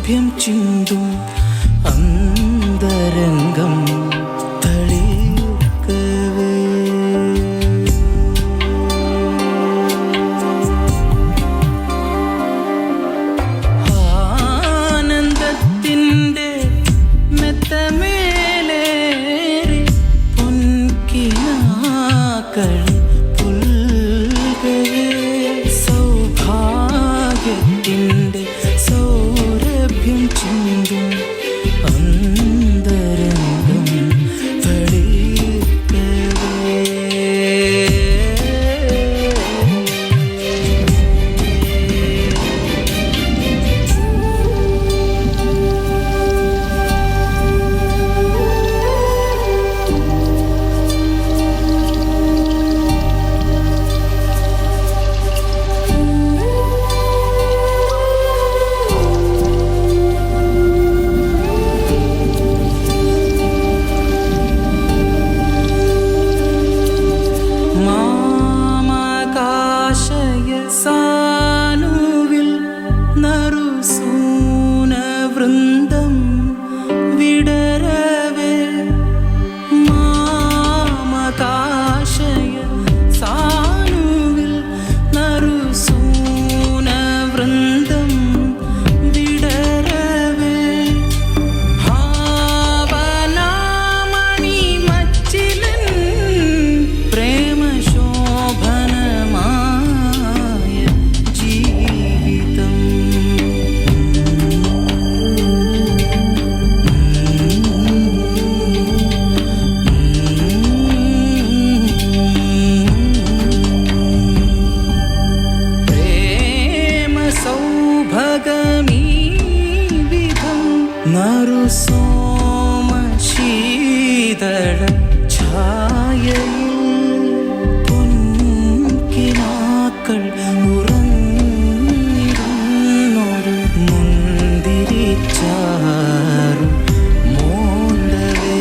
സൗരഭ്യം ചിന്തും അന്തരംഗം തളിർക്കവേ. ആനന്ദത്തിൻ്റെ മെത്തമേലേറി പൊൻകിനാക്കളി പുൽകവേ. സൗഭാഗ്യത്തിൻ്റെ സൗരഭ്യം ചിന്തും അന്തരംഗം തളിർക്കവേ. സാനുവിൽ നറുസൂനവൃന്ദം വിടരവേ. മാമകാശയ സാനുവിൽ നറുസൂനവൃന്ദം വിടരവേ. ഭാവനാമണി മച്ചിലൻ പ്രേമശോഭനമാ നറുസോമശീതള ഛായയിൽ പൊൻകിനാക്കൾ ഉറങ്ങിടുന്നൊരു മുന്തിരിച്ചാറു മോന്തവേ.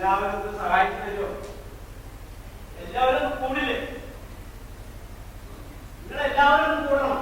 എല്ലാവരും സഹായിച്ചു. എല്ലാവരും കൂടില്ലേ? നിങ്ങളെല്ലാവരും കൂടണം.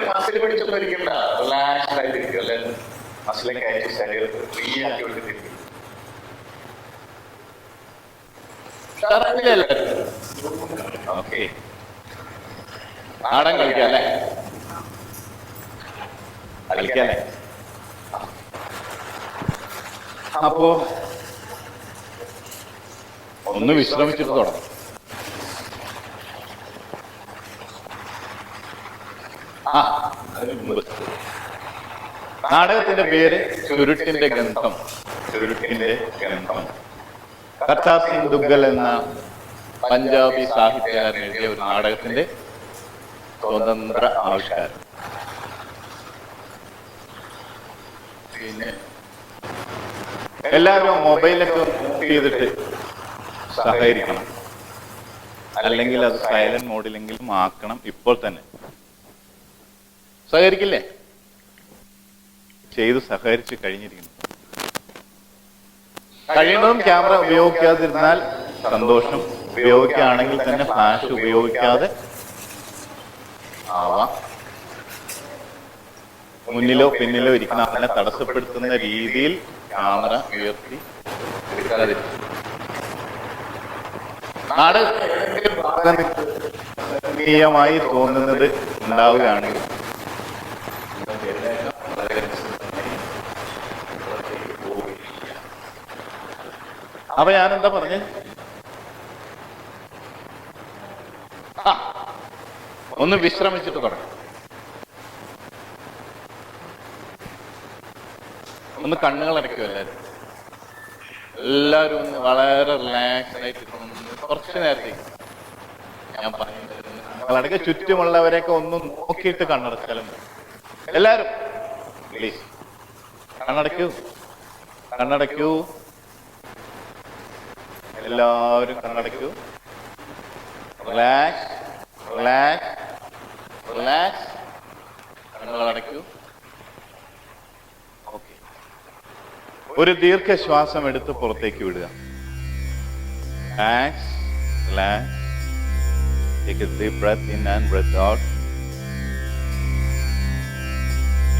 മസിൽ പിടിച്ചൊന്നും ഇരിക്കണ്ട, റിലാക്സ്ഡ് ആയിട്ടിരിക്കും അല്ലെ? മസിലൊക്കെ അയച്ച് ശരീരത്തിൽ ഫ്രീ ആക്കി വിട്ടിരിക്കും. ഓക്കെ, നാടൻ കളിക്കാല്ലേ? കളിക്കാല്ലേ? അപ്പോ ഒന്ന് വിശ്രമിച്ചിട്ട് തുടങ്ങും. നാടകത്തിന്റെ പേര് ചുരുട്ടിന്റെ ഗന്ധം. ചുരുട്ടിന്റെ ഗന്ധം. കർത്താ സിംഗ് ദുഗ്ഗൽ എന്ന പഞ്ചാബി സാഹിത്യകാരൻ എഴുതിയ ഒരു നാടകത്തിന്റെ സ്വതന്ത്ര ആവിഷ്കാരം. പിന്നെ എല്ലാവരും മൊബൈലൊക്കെ ഓഫ് ചെയ്തിട്ട് സഹകരിക്കണം, അല്ലെങ്കിൽ അത് സൈലന്റ് മോഡിലെങ്കിലും ആക്കണം. ഇപ്പോൾ തന്നെ സഹകരിക്കില്ലേ? ചെയ്ത് സഹകരിച്ച് കഴിഞ്ഞിരിക്കുന്നു. കഴിയുന്നതും ക്യാമറ ഉപയോഗിക്കാതിരുന്നാൽ സന്തോഷം. ഉപയോഗിക്കുകയാണെങ്കിൽ തന്നെ ഫ്ലാഷ് ഉപയോഗിക്കാതെ ആവാം. മുന്നിലോ പിന്നിലോ ഇരിക്കുന്ന ആളിനെ തടസ്സപ്പെടുത്തുന്ന രീതിയിൽ ക്യാമറ ഉയർത്തി എടുക്കാതിരിക്കും. നാട് ഭാഗനീയമായി തോന്നുന്നത് ഉണ്ടാവുകയാണെങ്കിൽ അപ്പൊ ഞാനെന്താ പറഞ്ഞേ? ഒന്ന് വിശ്രമിച്ചിട്ട് തുടങ്ങും. ഒന്ന് കണ്ണുകൾ അടയ്ക്കും. എല്ലാവരും ഒന്ന് വളരെ റിലാക്സ് ആയിട്ട് കുറച്ച് നേരത്തേക്ക് ഞാൻ പറയുന്നത് ചുറ്റുമുള്ളവരെയൊക്കെ ഒന്ന് നോക്കിയിട്ട് കണ്ണടച്ചാലും എല്ലാവരും പ്ലീസ് കണ്ണടയ്ക്കൂ, കണ്ണടയ്ക്കൂ. എല്ലാവരും കണ്ണടയ്ക്കൂ. Relax, relax, relax. കണ്ണുകൾ അടയ്ക്കൂ. ഓക്കെ. ഒരു ദീർഘശ്വാസം എടുത്ത് പുറത്തേക്ക് വിടുക. Relax, relax. Take a deep breath in and breath out.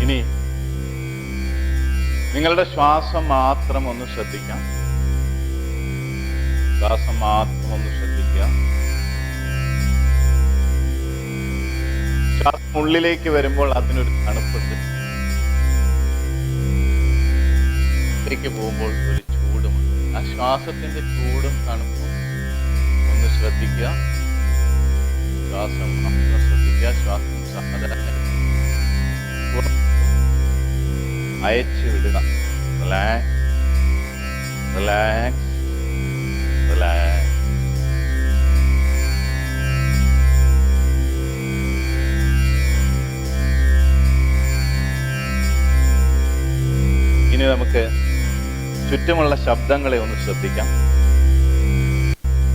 ഇനി നിങ്ങളുടെ ശ്വാസം മാത്രം ഒന്ന് ശ്രദ്ധിക്കാം. ശ്വാസം മാത്രം ഒന്ന് ശ്രദ്ധിക്കുക. ശ്വാസം ഉള്ളിലേക്ക് വരുമ്പോൾ അതിനൊരു തണുപ്പുണ്ട്. ിലേക്ക് പോകുമ്പോൾ ഒരു ചൂടുമുണ്ട്. ആ ശ്വാസത്തിന്റെ ചൂടും തണുപ്പും ഒന്ന് ശ്രദ്ധിക്കുക. ശ്വാസം മാത്രം ശ്രദ്ധിക്കുക. ശ്വാസം സാധാരണ അയച്ചു വിടുക. Relax, relax, relax. ഇനി നമുക്ക് ചുറ്റുമുള്ള ശബ്ദങ്ങളെ ഒന്ന് ശ്രദ്ധിക്കാം.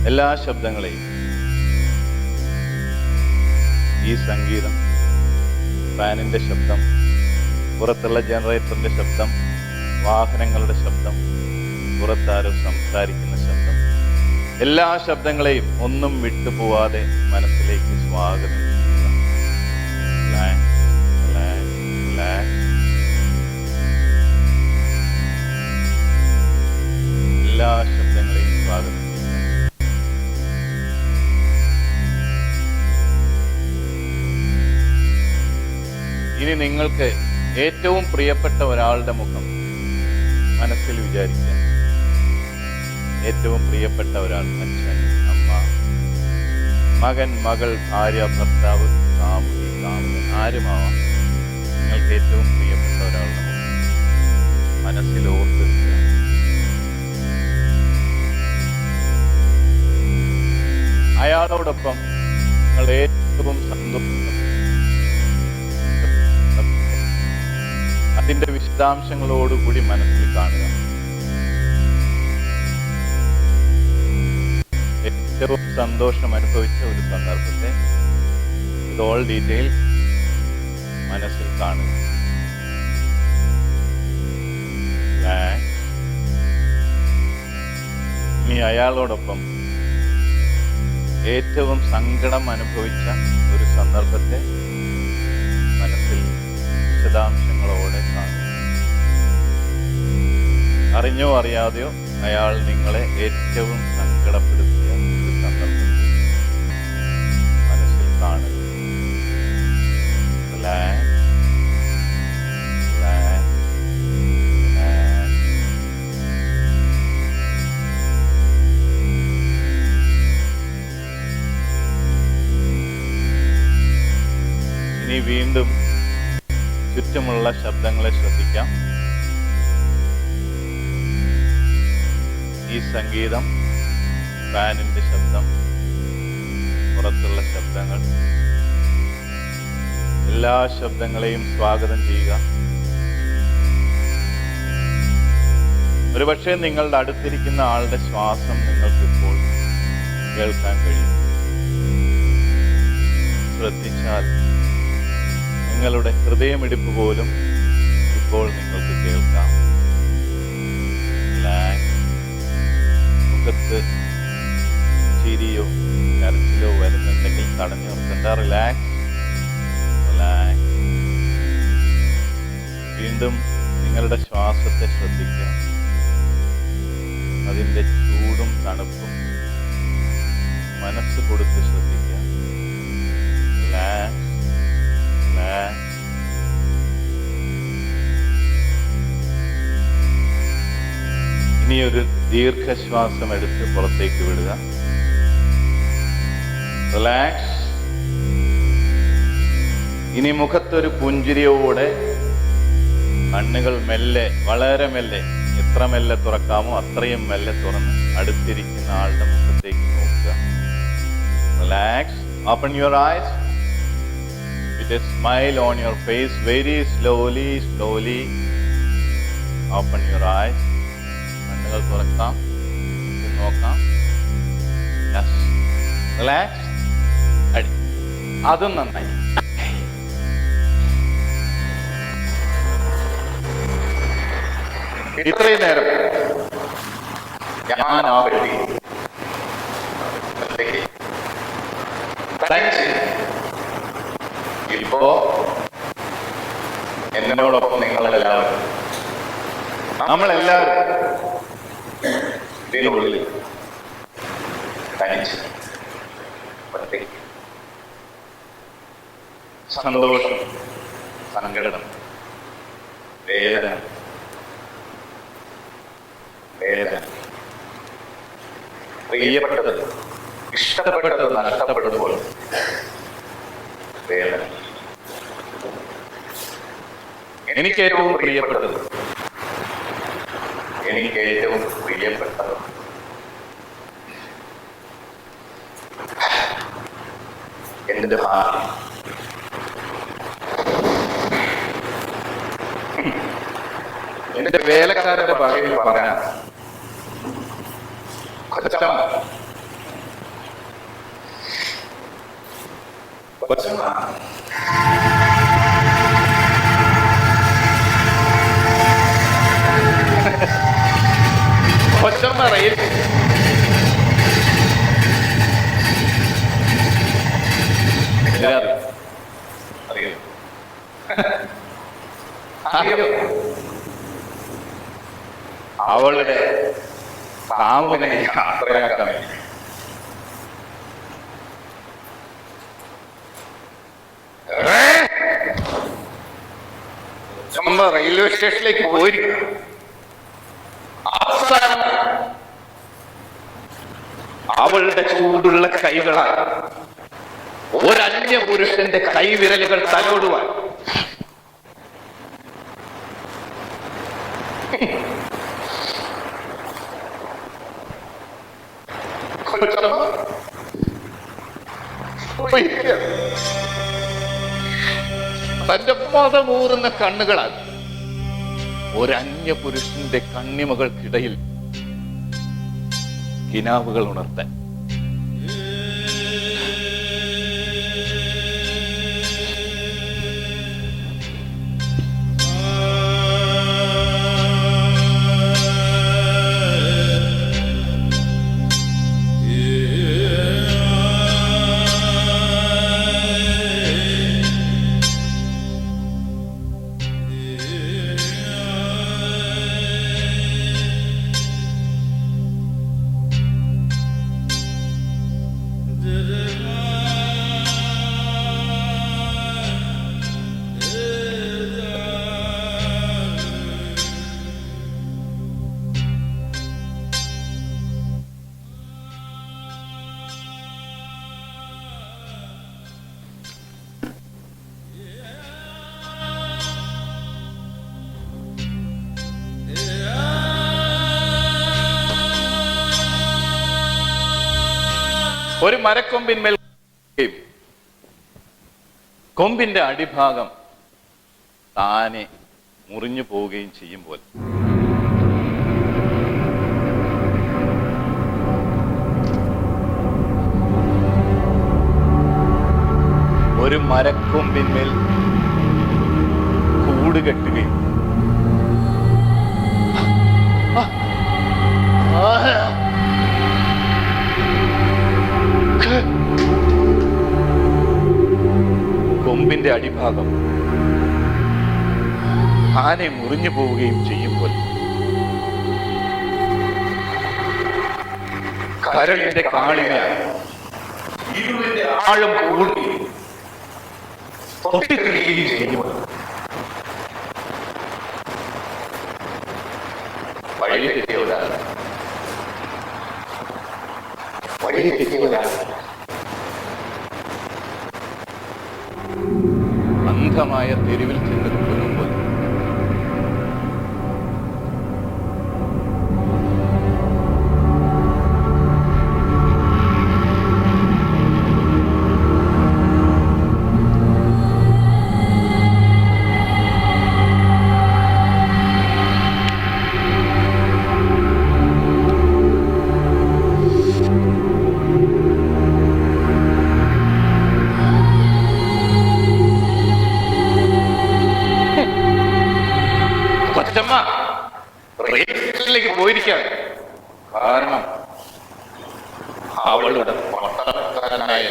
എല്ലാ ശബ്ദങ്ങളെയും. ഈ സംഗീതം, ഫാനിന്റെ ശബ്ദം, പുറത്തുള്ള ജനറേറ്ററിന്റെ ശബ്ദം, വാഹനങ്ങളുടെ ശബ്ദം, പുറത്താരും സംസാരിക്കുന്ന ശബ്ദം, എല്ലാ ശബ്ദങ്ങളെയും ഒന്നും വിട്ടുപോവാതെ മനസ്സിലേക്ക് സ്വാഗതം ചെയ്യുക. Relax, relax, relax. എല്ലാ ശബ്ദങ്ങളെയും സ്വാഗതം ചെയ്യുക. ഇനി നിങ്ങൾക്ക് ഏറ്റവും പ്രിയപ്പെട്ട ഒരാളുടെ മുഖം മനസ്സിൽ വിചാരിക്കുക. ഏറ്റവും പ്രിയപ്പെട്ട ഒരാൾ, അച്ഛൻ, അമ്മ, മകൻ, മകൾ, ഭാര്യ, ഭർത്താവ്, കാമുകി, കാമുകൻ, ആരുമാവാം. നിങ്ങൾക്ക് ഏറ്റവും പ്രിയപ്പെട്ട ഒരാളുടെ മുഖം മനസ്സിൽ ഓർത്തെടുക്കുക. അയാളോടൊപ്പം നിങ്ങൾ ഏറ്റവും സന്തോഷം, അതിന്റെ വിശദാംശങ്ങളോടുകൂടി മനസ്സിൽ കാണുക. ഏറ്റവും സന്തോഷം അനുഭവിച്ച ഒരു സന്ദർഭത്തെ വിത്ത് ഓൾ ഡീറ്റെയിൽ മനസ്സിൽ കാണുക. ഇനി അയാളോടൊപ്പം ഏറ്റവും സങ്കടം അനുഭവിച്ച ഒരു സന്ദർഭത്തെ മനസ്സിൽ വിശദാംശങ്ങളോടെ കാണും. അറിഞ്ഞോ അറിയാതെയോ അയാൾ നിങ്ങളെ ഏറ്റവും സങ്കടപ്പെടുത്തിയ ഒരു സന്ദർഭത്തെ മനസ്സിൽ കാണുക. Relax, relax, relax. ഇനി വീണ്ടും ചുറ്റുമുള്ള ശബ്ദങ്ങളെ ശ്രദ്ധിക്കാം. ഈ സംഗീതം, ഫാനിന്റെ ശബ്ദം, പുറത്തുള്ള ശബ്ദങ്ങൾ, എല്ലാ ശബ്ദങ്ങളെയും സ്വാഗതം ചെയ്യുക. ഒരുപക്ഷെ നിങ്ങളുടെ അടുത്തിരിക്കുന്ന ആളുടെ ശ്വാസം നിങ്ങൾക്കിപ്പോൾ കേൾക്കാൻ കഴിയും. ശ്രദ്ധിച്ചാൽ നിങ്ങളുടെ ഹൃദയമിടിപ്പ് പോലും ഇപ്പോൾ നിങ്ങൾക്ക് കേൾക്കാം. റിലാക്സ്. മുഖത്ത് ചിരിയോ കരച്ചിലോ വരുന്നുണ്ടെങ്കിൽ തടഞ്ഞു നിർത്തണ്ട. Relax, relax. വീണ്ടും നിങ്ങളുടെ ശ്വാസത്തെ ശ്രദ്ധിക്കുക. അതിൻ്റെ ചൂടും തണുപ്പും മനസ്സ് കൊടുത്ത് ശ്രദ്ധിക്കുക. Relax, relax. ഇനി ഒരു ദീർഘശ്വാസം എടുത്ത് പുറത്തേക്ക് വിടുക. റിലാക്സ്. ഇനി മുഖത്തൊരു പുഞ്ചിരിയോടെ കണ്ണുകൾ മെല്ലെ, വളരെ മെല്ലെ, എത്ര മെല്ലെ തുറക്കാമോ അത്രയും മെല്ലെ തുറന്ന് അടുത്തിരിക്കുന്ന ആളുടെ മുഖത്തേക്ക് നോക്കുക. Relax. Open your eyes with a smile on your face. Very slowly slowly open your eyes. കണ്ണുകൾ തുറക്കാം, നോക്കാം. യെസ്. റിലാക്സ്. അതും നന്നായി. ഇത്രയും നേരം ഞാൻ ആ വ്യക്തി ഇപ്പോ എന്നോടൊപ്പം നിങ്ങളെല്ലാവരും, നമ്മളെല്ലാവരും ഇതിനുള്ളിൽ തനിച്ച് സന്തോഷം, സങ്കടം, വേദന, വേദന, പ്രിയപ്പെട്ടത്, ഇഷ്ടപ്പെട്ടത് നഷ്ടപ്പെടുമ്പോൾ വേദന. എനിക്ക് ഏറ്റവും പ്രിയപ്പെട്ടത്, എനിക്ക് ഏറ്റവും പ്രിയപ്പെട്ടത് എന്റെ ഭാര്യ, എന്റെ വേലക്കാരുടെ ഭാര്യയിൽ പറയാൻ കൊച്ചമ്മ, കൊച്ചമ്മ കൊച്ചമ്മ റെയിൽ അറിയോ? അവളുടെ പാമ്പിനെ യാത്രയാക്കാൻ വേണ്ടി റെയിൽവേ സ്റ്റേഷനിലേക്ക് പോയിരിക്കും. അവസാനം അവളുടെ ചൂടുള്ള കൈകളാൽ ഒരന്യ പുരുഷന്റെ കൈവിരലുകൾ തലോടുവാൻ തന്റെ മതമൂറുന്ന കണ്ണുകളാൽ ഒരന്യ പുരുഷന്റെ കണ്ണിമകൾക്കിടയിൽ കിനാവുകൾ ഉണർത്താൻ. ഒരു മരക്കൊമ്പിന്മേൽ കൊമ്പിന്റെ അടിഭാഗം താനെ മുറിഞ്ഞു പോവുകയും ചെയ്യുമ്പോൾ ഒരു മരക്കൊമ്പിന്മേൽ കൂട് കെട്ടുകയും കൊമ്പിന്റെ അടിഭാഗം താനെ മുറിഞ്ഞു പോവുകയും ചെയ്യുമ്പോൾ കരളിന്റെ കാളിക ഇരുളിന്റെ ആഴം കൂടി പൊട്ടിത്തെറിയുകയും ചെയ്യുമ്പോൾ വഴി തെറ്റിയവരാണ് അന്ധമായ തെരുവിൽ ചെന്ന് കുടുങ്ങുമ്പോൾ ിലേക്ക് പോയിരിക്കുകയാണ്. കാരണം അവളുടെ പട്ടണക്കാരനായ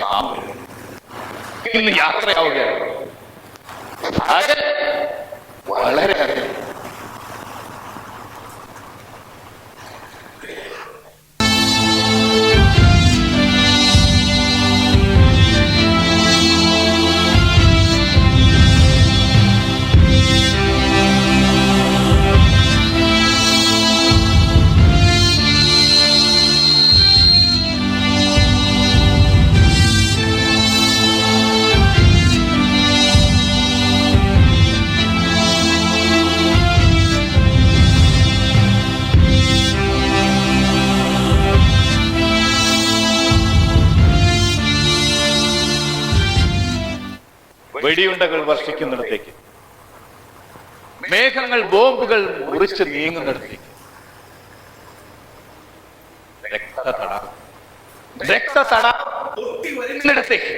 ഇന്ന് യാത്രയാവുകയാണ്. വളരെ വെടിയുണ്ടകൾ വർഷിക്കുന്നിടത്തേക്ക്, മേഘങ്ങൾ ബോംബുകൾ മുറിച്ച് നീങ്ങുന്നിടത്തേക്ക് രക്തതടാകം വരുന്നിടത്തേക്ക്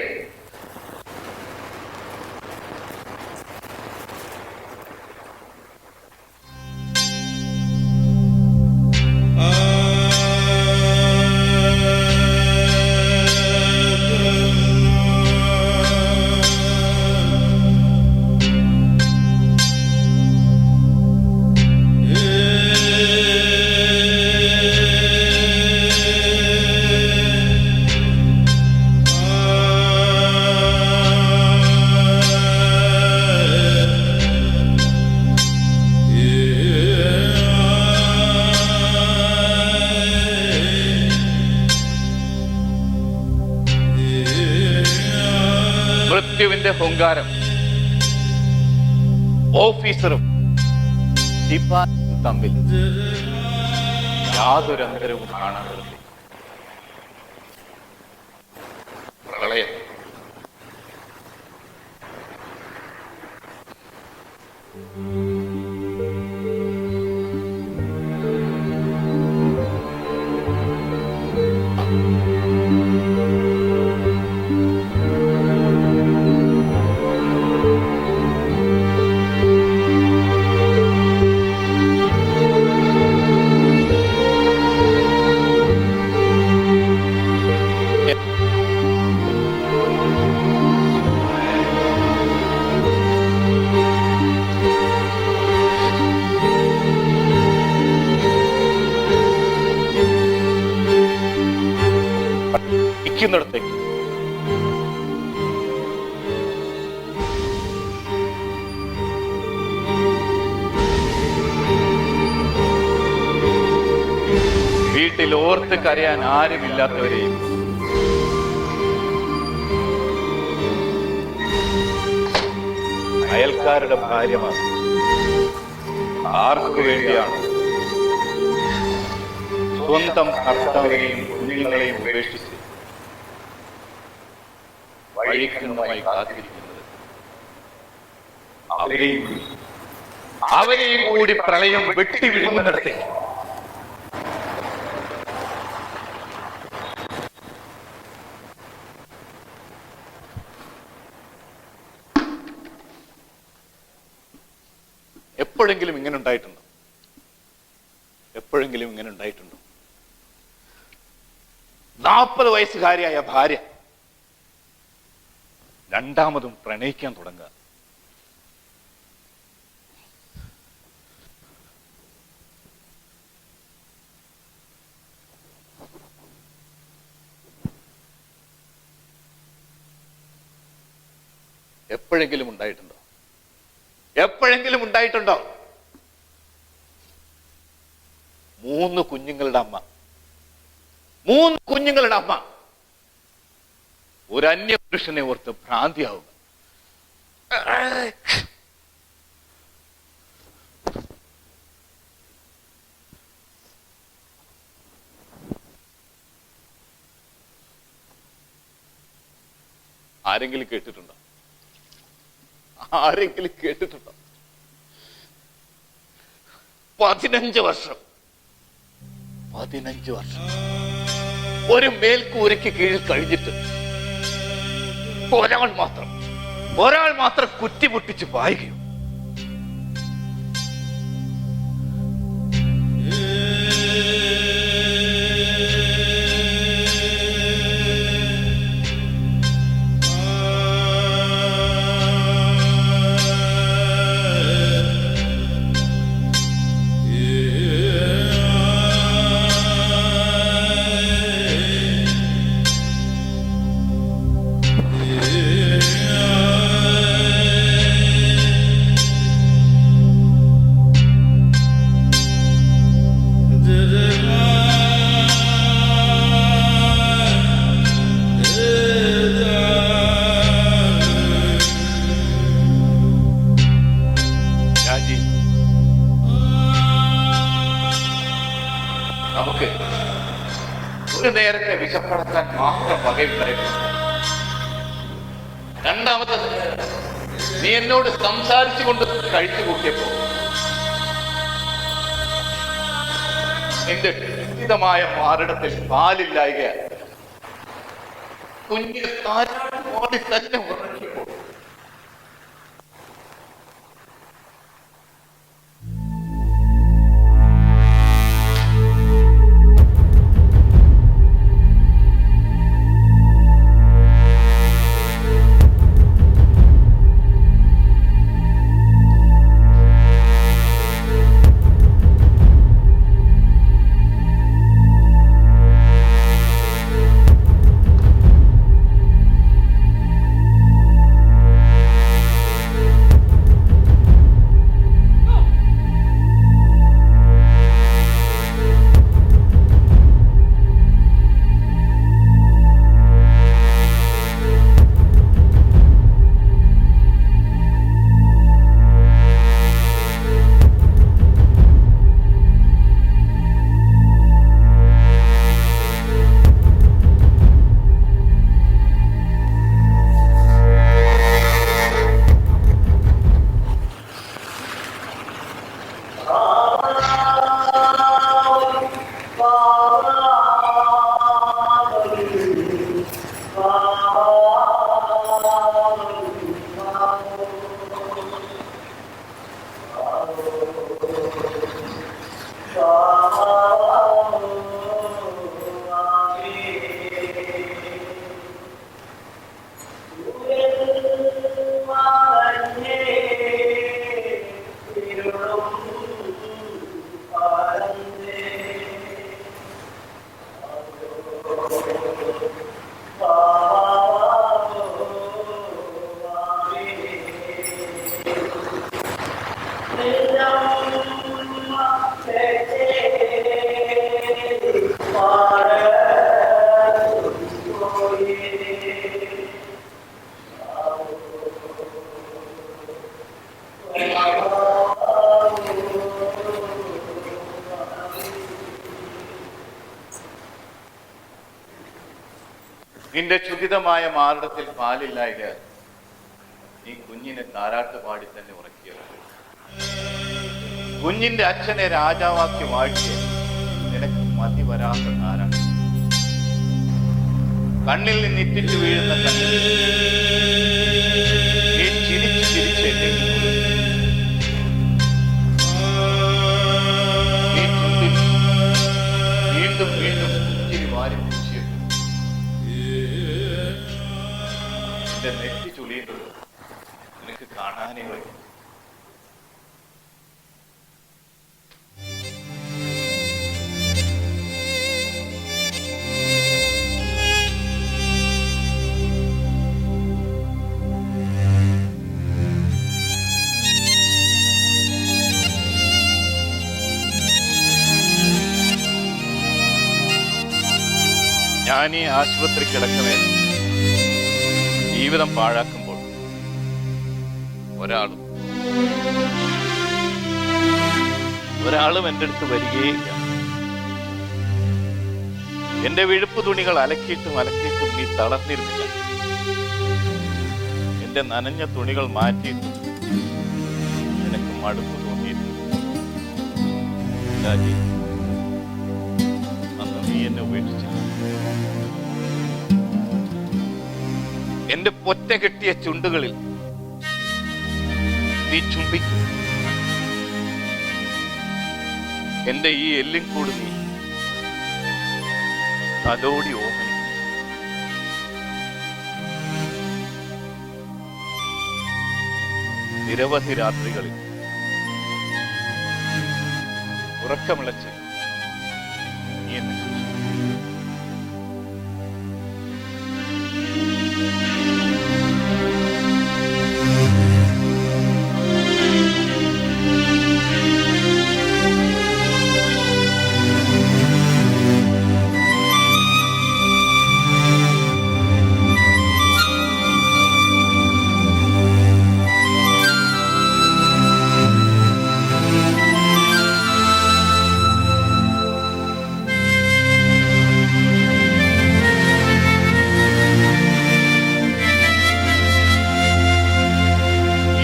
മൃത്യുവിന്റെ ഹുങ്കാരം ഓഫീസറും സിപ്പാഹിയും തമ്മിൽ യാതൊരു അന്തരവും കാണാതെ പ്രളയം. ഇരിക്കുന്നിടത്തേക്ക് വീട്ടിൽ ഓർത്ത് കരയാൻ ആരുമില്ലാത്തവരെയും അയൽക്കാരുടെ ഭാര്യമാർ ആർക്കു വേണ്ടിയാണ് സ്വന്തം ഭർത്താവിനെയും കുഞ്ഞുങ്ങളെയും ഉപേക്ഷിച്ച് വഴിക്കണ്ണുമായി കാത്തിരിക്കുന്നത്? അവരെയും കൂടി പ്രളയം വെട്ടി വിഴുങ്ങുന്നിടത്തേക്ക് എപ്പോഴെങ്കിലും ഇങ്ങനെ ഉണ്ടായിട്ടുണ്ടോ? എപ്പോഴെങ്കിലും ഇങ്ങനെ ഉണ്ടായിട്ടുണ്ടോ? 40 വയസ്സുകാരിയായ ഭാര്യ രണ്ടാമതും പ്രണയിക്കാൻ തുടങ്ങുക. എപ്പോഴെങ്കിലും ഉണ്ടായിട്ടുണ്ടോ? എപ്പോഴെങ്കിലും ഉണ്ടായിട്ടുണ്ടോ? 3 കുഞ്ഞുങ്ങളുടെ അമ്മ, 3 കുഞ്ഞുങ്ങളുടെ അമ്മ ഒരു അന്യ പുരുഷനെ ഓർത്ത് ഭ്രാന്തിയാവുക. ആരെങ്കിലും കേട്ടിട്ടുണ്ടോ? ആരെങ്കിലും കേട്ടിട്ടുണ്ടോ? 15 വർഷം ഒരു മേൽക്കൂരയ്ക്ക് കീഴിൽ കഴിഞ്ഞിട്ട് ഒരാൾ മാത്രം കുറ്റി പൊട്ടിച്ച് പായുകയോ? നമുക്ക് ഒരു നേരത്തെ വിശപ്പടക്കാൻ മാത്രം വകയുണ്ടായിരുന്നു. രണ്ടാമത്തത്, നീ എന്നോട് സംസാരിച്ചുകൊണ്ട് കഴിച്ചു കൂട്ടിയപ്പോ നിന്റെ ഖണ്ഡിതമായ മാറിടത്തിൽ പാലില്ലായകയാണ്. കുഞ്ഞിന് താരാടി തന്നെ ഉറങ്ങിയപ്പോ നിന്റെ ക്ഷുധിതമായ മാറിടത്തിൽ പാലില്ലായക നീ കുഞ്ഞിനെ താരാട്ട് പാടി തന്നെ ഉറക്കിയത്. കുഞ്ഞിന്റെ അച്ഛനെ രാജാവാക്കി വാഴ്ച നിനക്ക് മതി വരാത്ത താരാട്ട്. കണ്ണിൽ നിന്ന് ഇറ്റിച്ചു വീഴുന്ന കണ്ണിൽ നീ ചിരിച്ചു ചിരിച്ചേക്ക് നീ ചുണ്ടിൽ വീണ്ടും വീണ്ടും പുഞ്ചിരി വാരി പൂശിയിട്ട് നിന്റെ നെറ്റി ചുളിയുന്നത് നിനക്ക് കാണാനേ വരും. ഞാൻ ഈ ആശുപത്രി കിടക്കമേ ജീവിതം പാഴാക്കുമ്പോൾ ഒരാളും എൻ്റെ അടുത്ത് വരികയില്ല. എന്റെ വിഴുപ്പ് തുണികൾ അലക്കിയിട്ടും നീ തളർന്നിരുന്നില്ല. എന്റെ നനഞ്ഞ തുണികൾ മാറ്റിയിട്ടും നിനക്ക് മടുപ്പ് തോന്നിയിരുന്നു. അന്ന് നീ എന്നെ ഉപേക്ഷിച്ചു. എന്റെ പൊറ്റ കെട്ടിയ ചുണ്ടുകളിൽ നീ ചുംബിക്കും. എന്റെ ഈ എല്ലിൻ കൂട് നീ തലോടി ഓമനിക്കും. നിരവധി രാത്രികളിൽ ഉറക്കമിളച്ച് നീ എന്നെ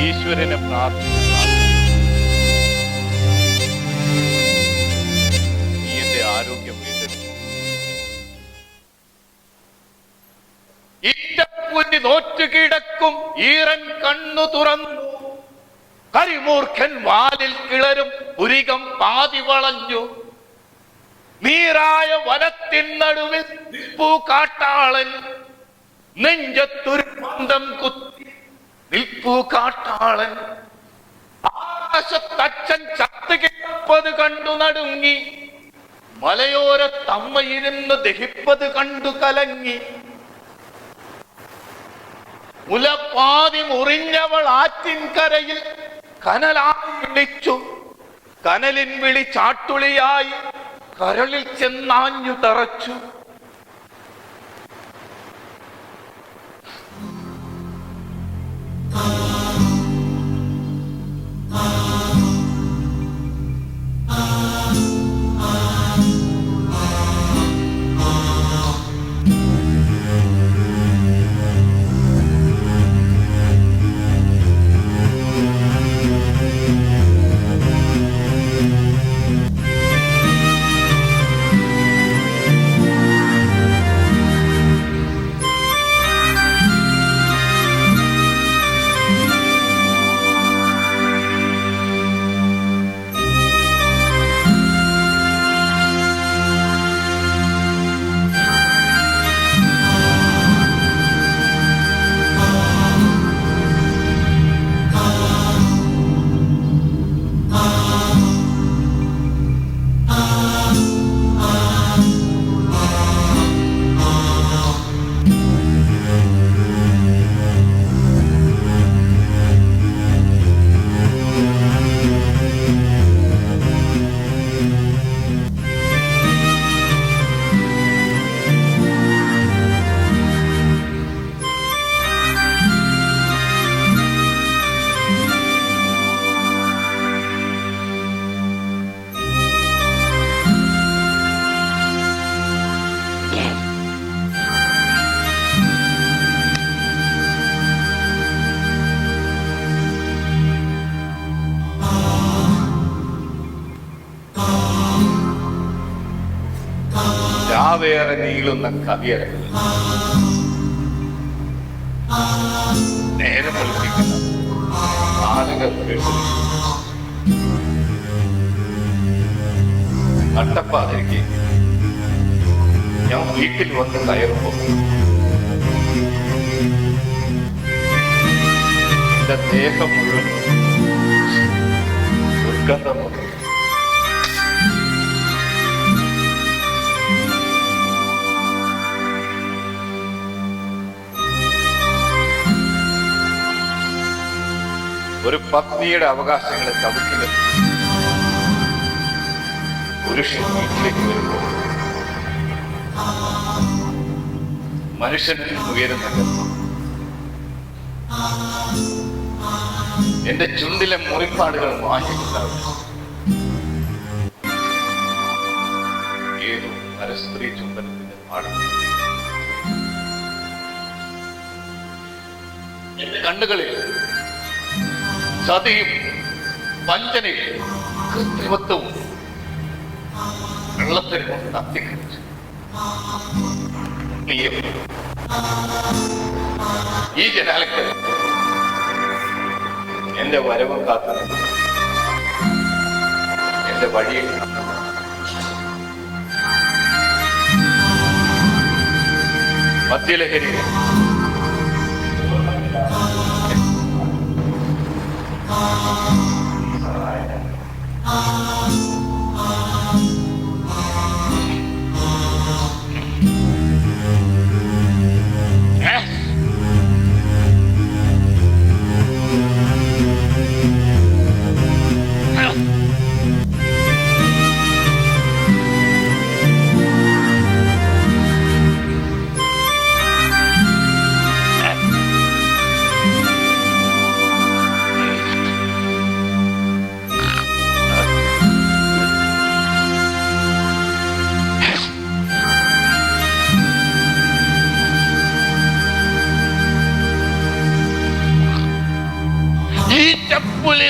ഈശ്വരനെ പ്രാർത്ഥിച്ചു. നീ എന്റെ ആരോഗ്യം വീണ്ടെടുത്തു. ഈറ്റപ്പുലി നോറ്റു കിടക്കും ഈറൻ കണ്ണു തുറന്നു. കരിമൂർഖൻ വാലിൽ കിളരും പുരികം പാതി വളഞ്ഞു. നീറായ വനത്തിൻ നടുവിൽ നിൽപ്പൂ കാട്ടാളൻ. നെഞ്ചത്തൊരു പന്തം കുത്തി നിൽപ്പൂ കാട്ടാളൻ. ആകാശത്തച്ഛൻ ചത്തു കിടപ്പത് കണ്ടു നടുങ്ങി. മലയോരത്തമ്മയിരുന്ന് ദഹിപ്പത് കണ്ടു കലങ്ങി. മുലപ്പാതി മുറിഞ്ഞവൾ ആറ്റിൻകരയിൽ കനലായി വിളിച്ചു. കനലിൻ വിളി ചാട്ടുളിയായി കരളിൽ ചെന്നാഞ്ഞു തറച്ചു. രാവേറെ നീളുന്ന കവിയരകൾ, നേരം വെളുപ്പിക്കുന്ന ആളുകൾ നട്ടപ്പാതിരിക്ക് ഞാൻ വീട്ടിൽ വന്ന് കയറുമ്പോൾ എന്റെ ദേഹം മുഴുവൻ ദുർഗന്ധമുണ്ട്. ഒരു പത്നിയുടെ അവകാശങ്ങളെ ചവിട്ടുന്ന പുരുഷൻ വീട്ടിലേക്ക് വരുമ്പോൾ മനുഷ്യനിൽ നിന്ന് ഉയരുന്നുണ്ട്. എന്റെ ചുണ്ടിലെ മുറിപ്പാടുകൾ മാഞ്ഞിട്ടുണ്ടാവും. ഏതോ പരസ്ത്രീ ചുംബനത്തിന്റെ പാടാണ്. എന്റെ കണ്ണുകളിൽ ചതിയും വഞ്ചനയും കൃത്രിമത്വവും വെള്ളത്തിൽ കൊണ്ട് തത്തിക്കഴിച്ചു. നീയും ഈ ജനാലയ്ക്ക് എന്റെ വരവും കാത്തു എന്റെ വഴിയിൽ മദ്യലഹരി പുലി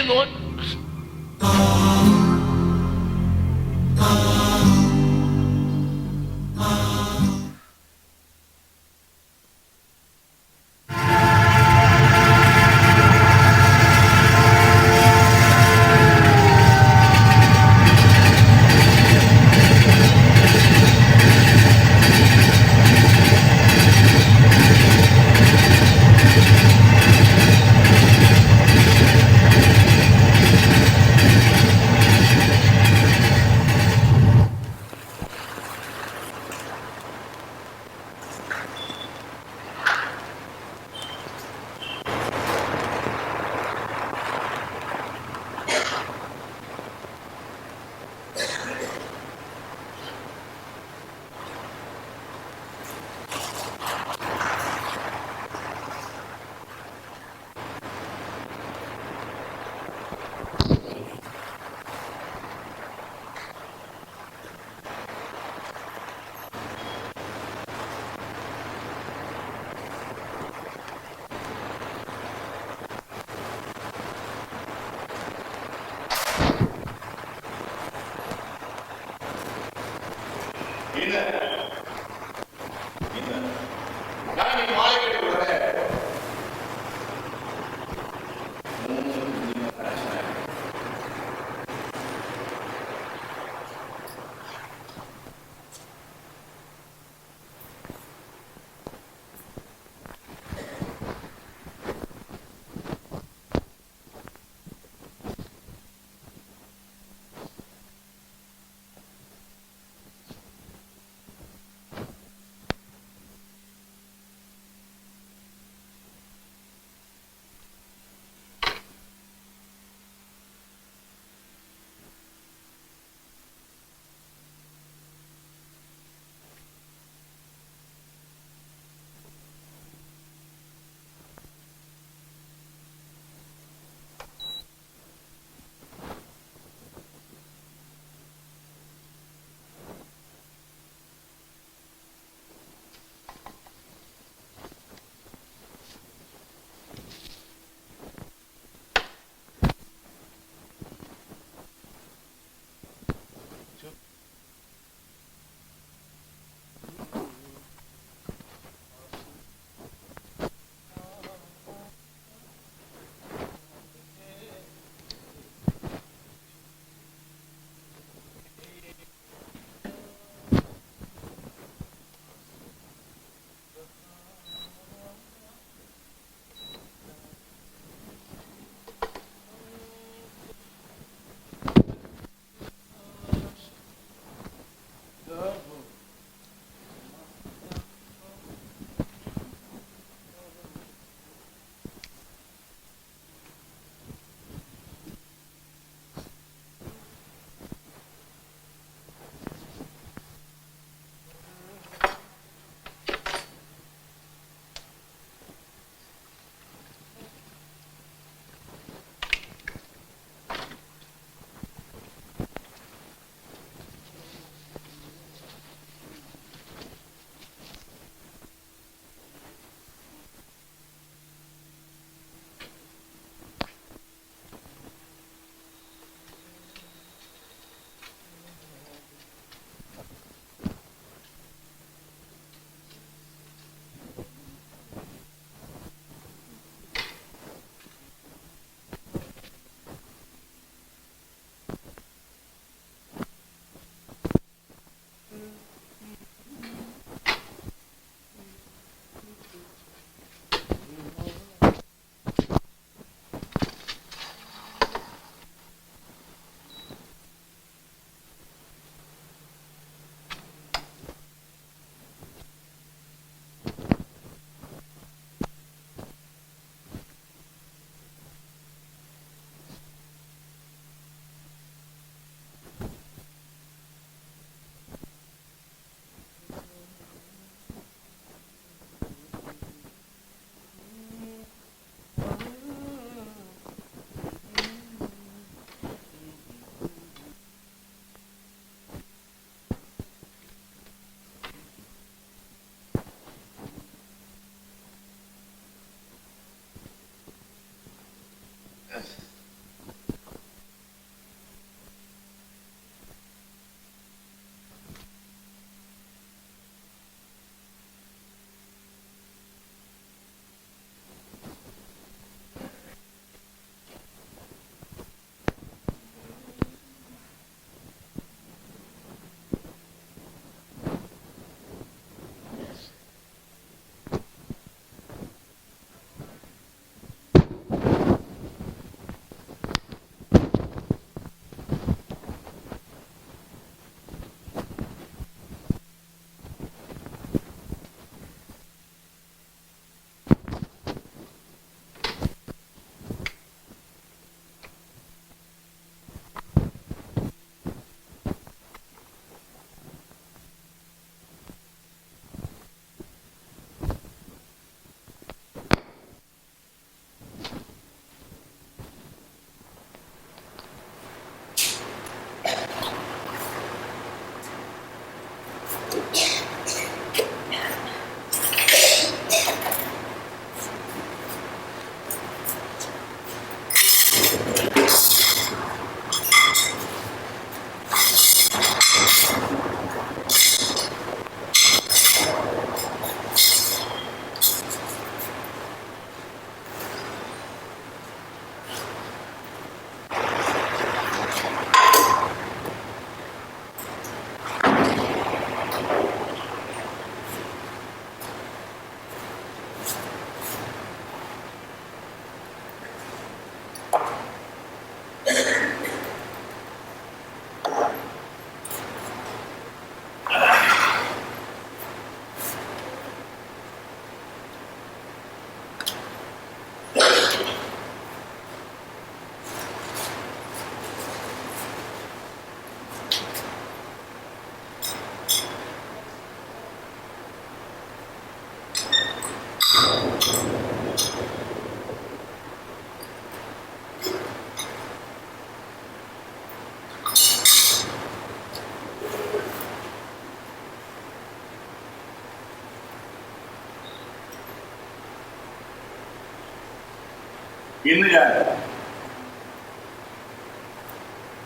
ഇന്ന് ഞാൻ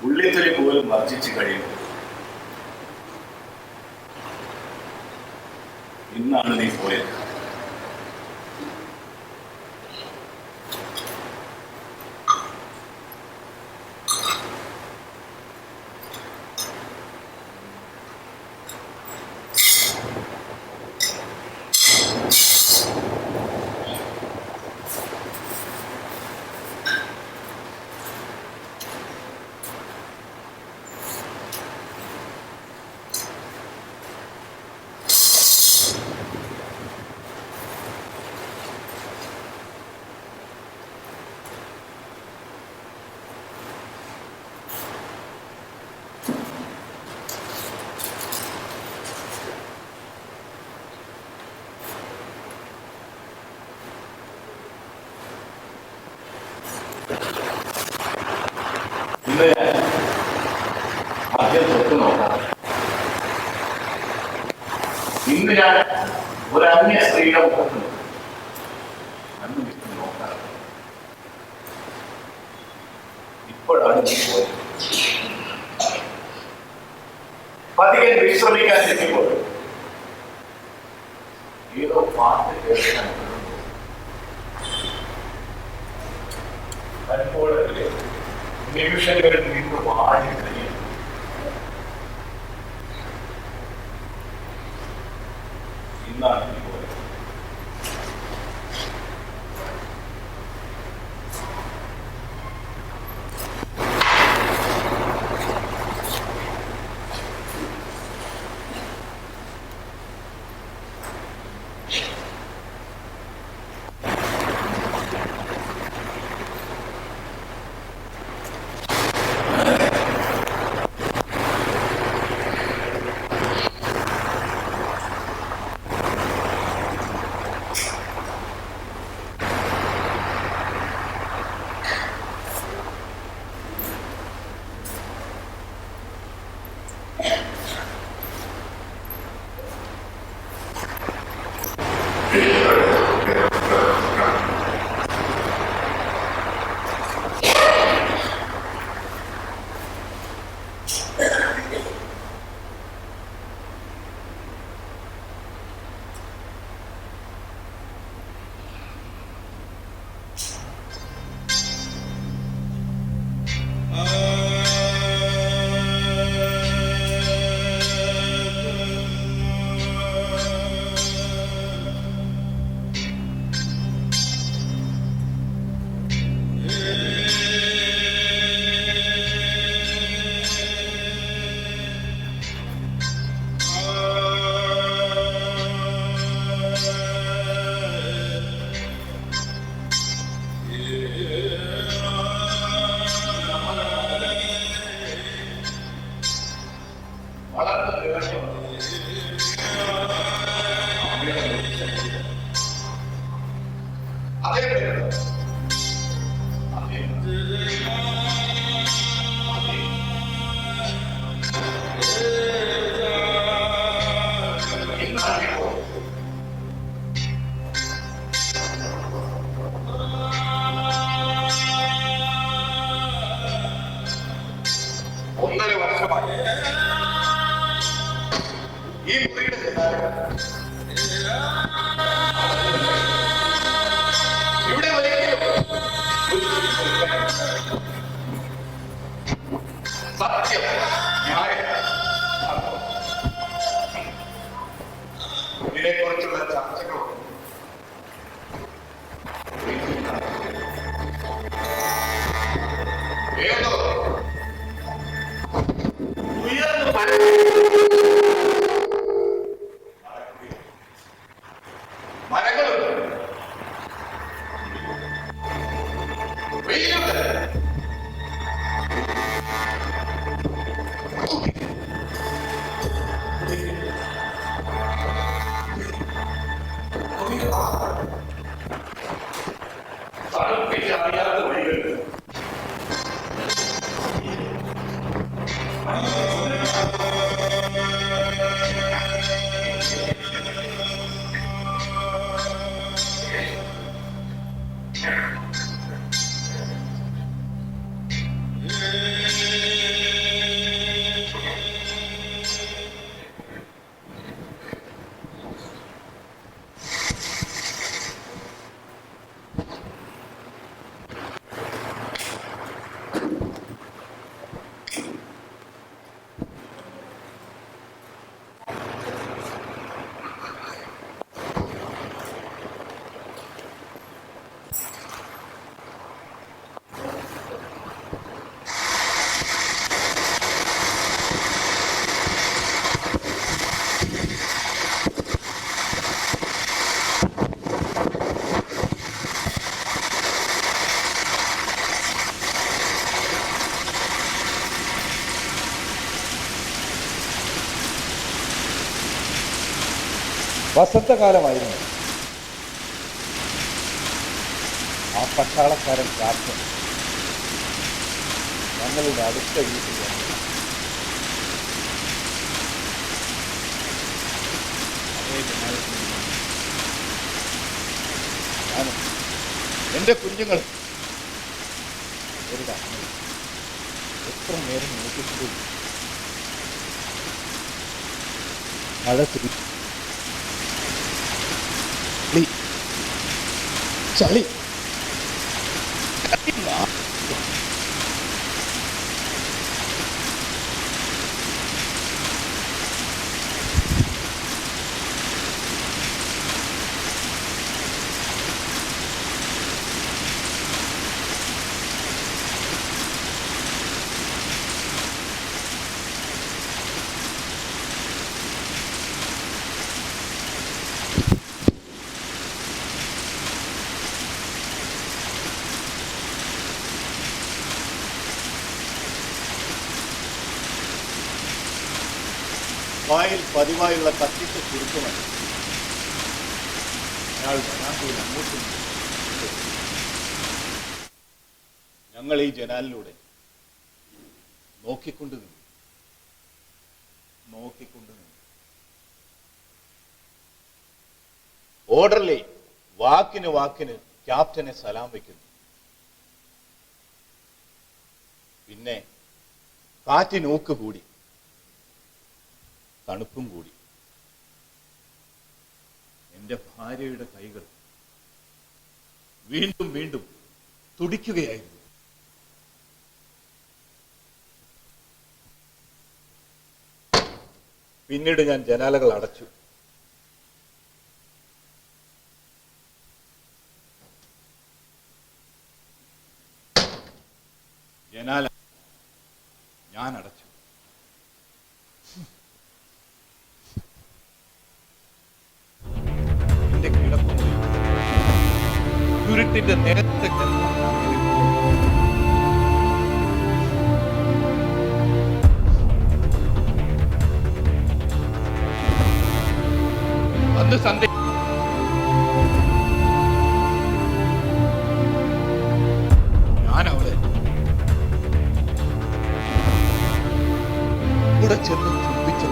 ഉള്ളിത്തൊലി പോലും വർജിച്ചു കഴിയുന്നു. ഇന്നാണ് നീ പോയത്. ഇന്ന് ഞാൻ ആദ്യം തൊട്ട് നോക്കാം. ഇന്ന് ഞാൻ ഒരു അന്യ സ്ത്രീയുടെ മുഖത്ത് അന്ന് വിട്ട് നോക്കാം. ഇപ്പോഴാണ് നീ പോയത്. പതിയെ വിശ്രമിക്കാൻ എത്തിയപ്പോൾ ഏതോ പാട്ട് കേൾക്കാൻ പലപ്പോഴല്ലേ നിമിഷങ്ങളിൽ നിന്ന് വാഴി കഴിയും. ഇന്നാണ് നീ പോയത്. വസന്തകാലമായിരുന്നു. ആ പട്ടാളക്കാരൻ ക്യാപ്റ്റൻ ഞങ്ങളുടെ അടുത്ത വീട്ടിൽ വന്നു. അതേ ജനാലത്തിൽ നിന്നും ഞാനും എൻ്റെ കുഞ്ഞുങ്ങളും ഒരു അമ്മയും എത്ര നേരം നോക്കിക്കൊണ്ടു. മഴ ചളി വായിൽ പതിവായുള്ള കത്തിച്ച ചുരുക്കമായി അയാൾ വരാന്തയിൽ അങ്ങോട്ടും ഞങ്ങൾ ഈ ജനാലിലൂടെ നോക്കിക്കൊണ്ടു നിന്നു. ഓർഡർലി വാക്കിന് വാക്കിന് ക്യാപ്റ്റനെ സലാം വയ്ക്കുന്നു. പിന്നെ കാറ്റിനൂക്ക് കൂടി, തണുപ്പും കൂടി. എൻ്റെ ഭാര്യയുടെ കൈകൾ വീണ്ടും വീണ്ടും തുടിക്കുകയായിരുന്നു. പിന്നീട് ഞാൻ ജനാലകൾ അടച്ചു. ജനാല ഞാൻ അടച്ചു. എന്റെ കിടപ്പുമുറി ഇരുട്ടിന്റെ നേരത്തെ അന്ന് സന്ധ്യ ഞാൻ അവളെ കൂടെ ചെന്ന് ചുംബിച്ചു.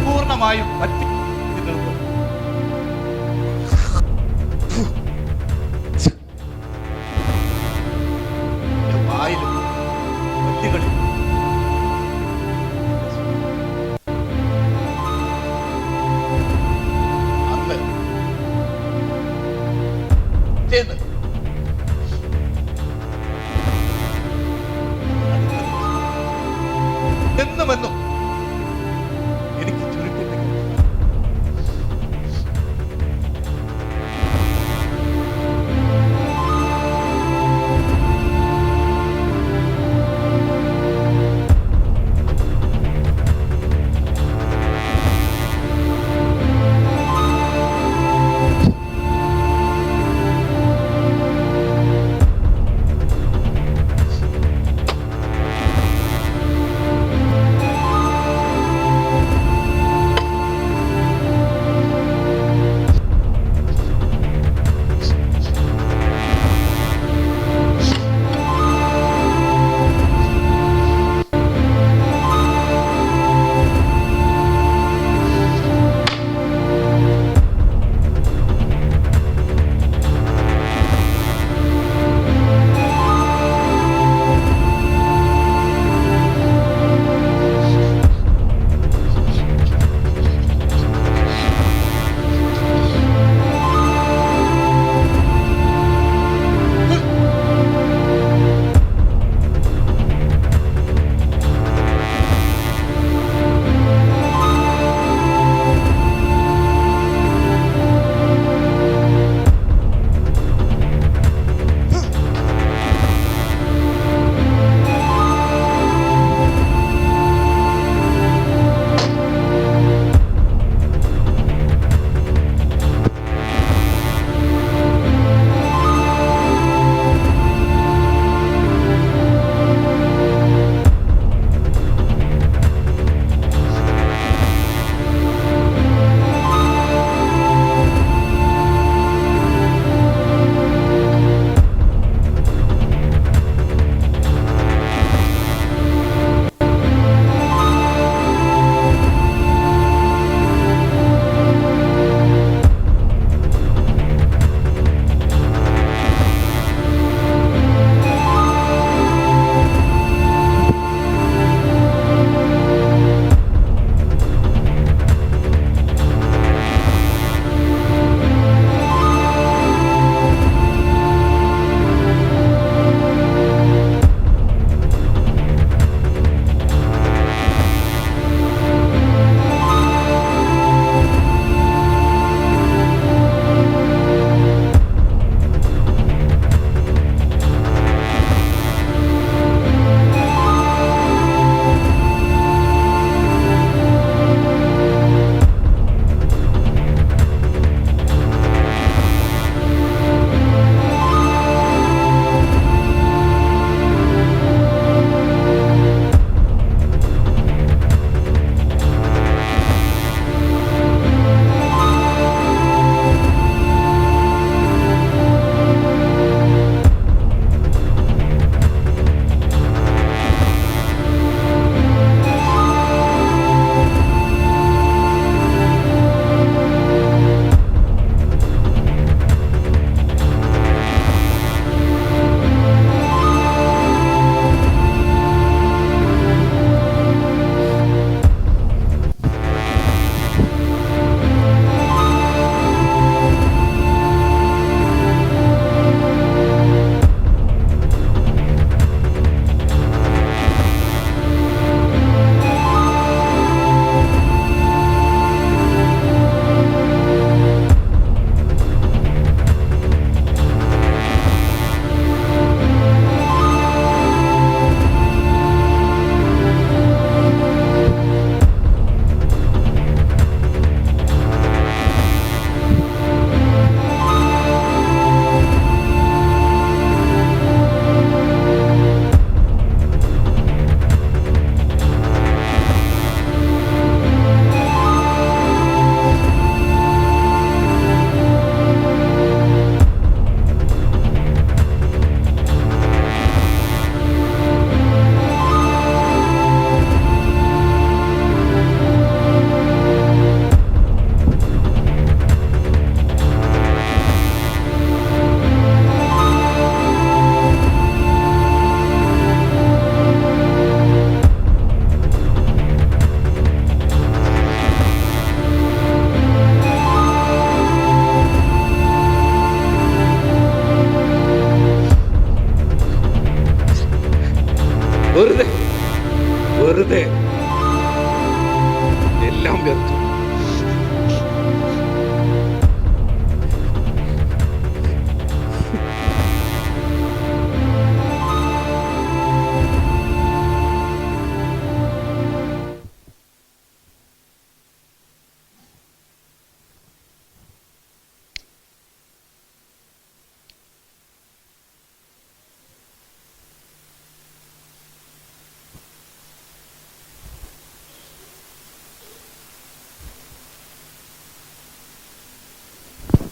പൂർണ്ണമായും പറ്റി വായിലും പല്ലുകളിലും അന്ന് ചെന്ന് എന്നുമെന്നും എനിക്ക് ചുരുട്ടിന്റെ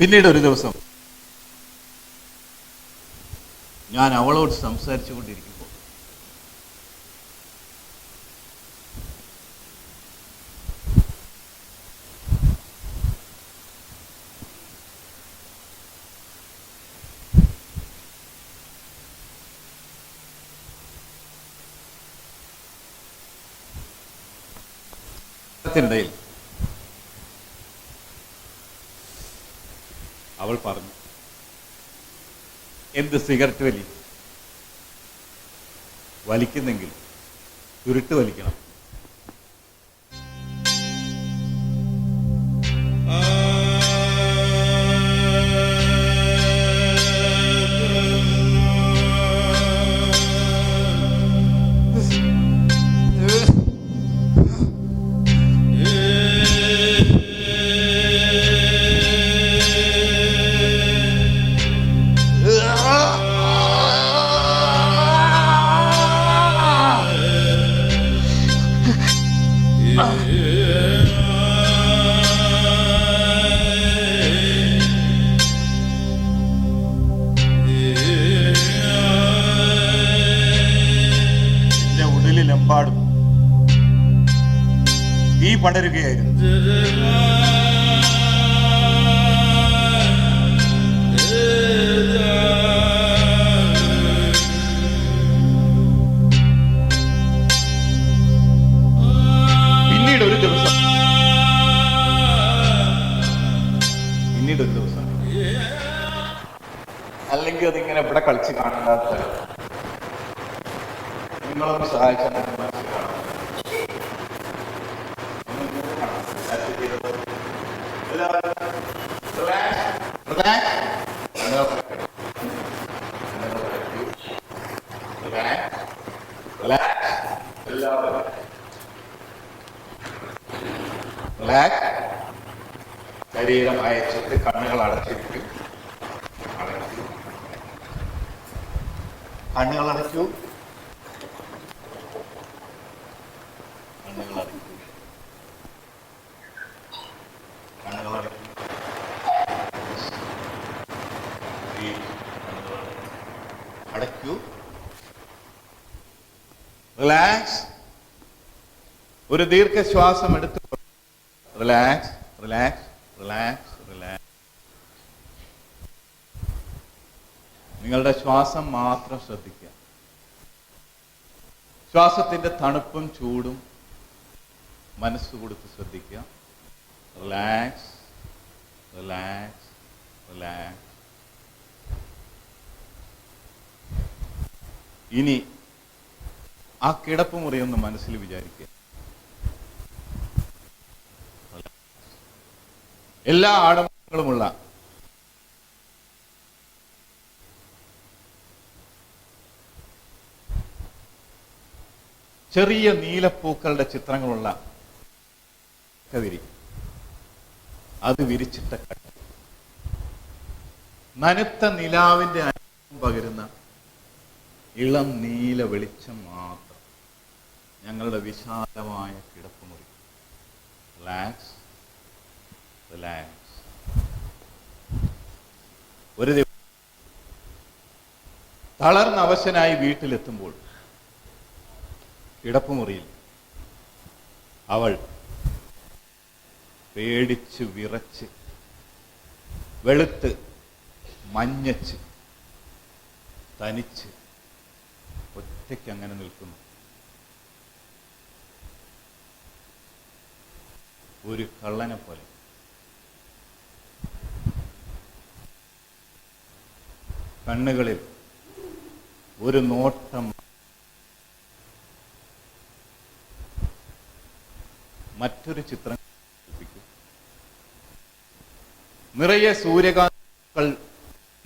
പിന്നീട് ഒരു ദിവസം ഞാൻ അവളോട് സംസാരിച്ചു കൊണ്ടിരിക്കുമ്പോൾ ത്തിനിടയിൽ അവൾ പറഞ്ഞു, എന്ത് സിഗരറ്റ് വലി, വലിക്കുന്നെങ്കിൽ ചുരുട്ട് വലിക്കണം. എന്റെ ഉടലിലെമ്പാടും തീ പടരുകയായിരുന്നു. പിന്നീട് ഒരു ദിവസം അല്ലെങ്കിൽ അതിങ്ങനെ ഇവിടെ കളിച്ച് കാണാത്ത നിങ്ങളൊന്ന് സഹായിച്ചാൽ മനസ്സിലാക്കണം. ശരീരം അയച്ചിട്ട് കണ്ണുകൾ അടച്ചിരിക്കും. കണ്ണുകൾ അടയ്ക്കൂ. കണ്ണുകൾ അടയ്ക്കൂ. കണ്ണുകൾ അടയ്ക്കൂ. അടയ്ക്കൂ. റിലാക്സ്. ഒരു ദീർഘശ്വാസം എടുത്ത് റിലാക്സ്, റിലാക്സ്, റിലാക്സ്, റിലാക്സ്. നിങ്ങളുടെ ശ്വാസം മാത്രം ശ്രദ്ധിക്കുക. ശ്വാസത്തിന്റെ തണുപ്പും ചൂടും മനസ്സ് കൊടുത്ത് ശ്രദ്ധിക്കുക. Relax, relax, relax. ഇനി ആ കിടപ്പ് മുറിയൊന്ന് മനസ്സിൽ വിചാരിക്കുക. എല്ലാ ആഡംബരങ്ങളുമുള്ള ചെറിയ നീലപ്പൂക്കളുടെ ചിത്രങ്ങളുള്ള വിരി, അത് വിരിച്ചിട്ട കട്ട, നനുത്ത നിലാവിന്റെ അനുഭവം പകരുന്ന ഇളം നീല വെളിച്ചം മാത്രം ഞങ്ങളുടെ വിശാലമായ കിടപ്പുമുറി. Relax, relax. ഒരു ദിവസം തളർന്ന അവശനായി വീട്ടിലെത്തുമ്പോൾ കിടപ്പുമുറിയിൽ അവൾ പേടിച്ച് വിറച്ച് വെളുത്ത് മഞ്ഞച്ച് തനിച്ച് ഒറ്റയ്ക്ക് അങ്ങനെ നിൽക്കുന്നു. ഒരു കള്ളനെ പോലെ. കണ്ണുകളിൽ ഒരു നോട്ടം, മറ്റൊരു ചിത്രം കൽപ്പിക്കും. നിറയെ സൂര്യകാന്തികൾ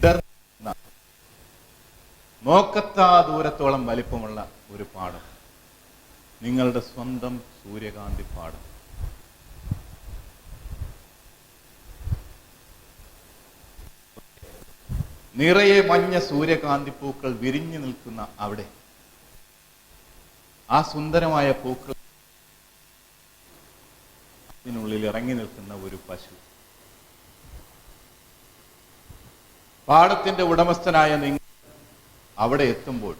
വിടർന്ന നോക്കത്താ ദൂരത്തോളം വലിപ്പമുള്ള ഒരു പാടം, നിങ്ങളുടെ സ്വന്തം സൂര്യകാന്തി പാടം. നിറയെ മഞ്ഞ സൂര്യകാന്തി പൂക്കൾ വിരിഞ്ഞു നിൽക്കുന്ന അവിടെ ആ സുന്ദരമായ പൂക്കൾ ിനുള്ളിൽ ഇറങ്ങി നിൽക്കുന്ന ഒരു പശു. പാടത്തിന്റെ ഉടമസ്ഥനായ നിങ്ങൾ അവിടെ എത്തുമ്പോൾ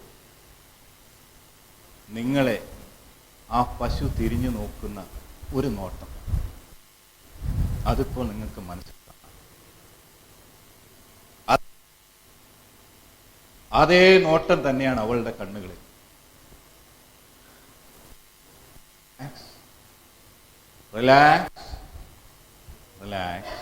നിങ്ങളെ ആ പശു തിരിഞ്ഞു നോക്കുന്ന ഒരു നോട്ടം, അതിപ്പോൾ നിങ്ങൾക്ക് മനസ്സിലാക്കാം. അതേ നോട്ടം തന്നെയാണ് അവളുടെ കണ്ണുകളിൽ. Relax, relax.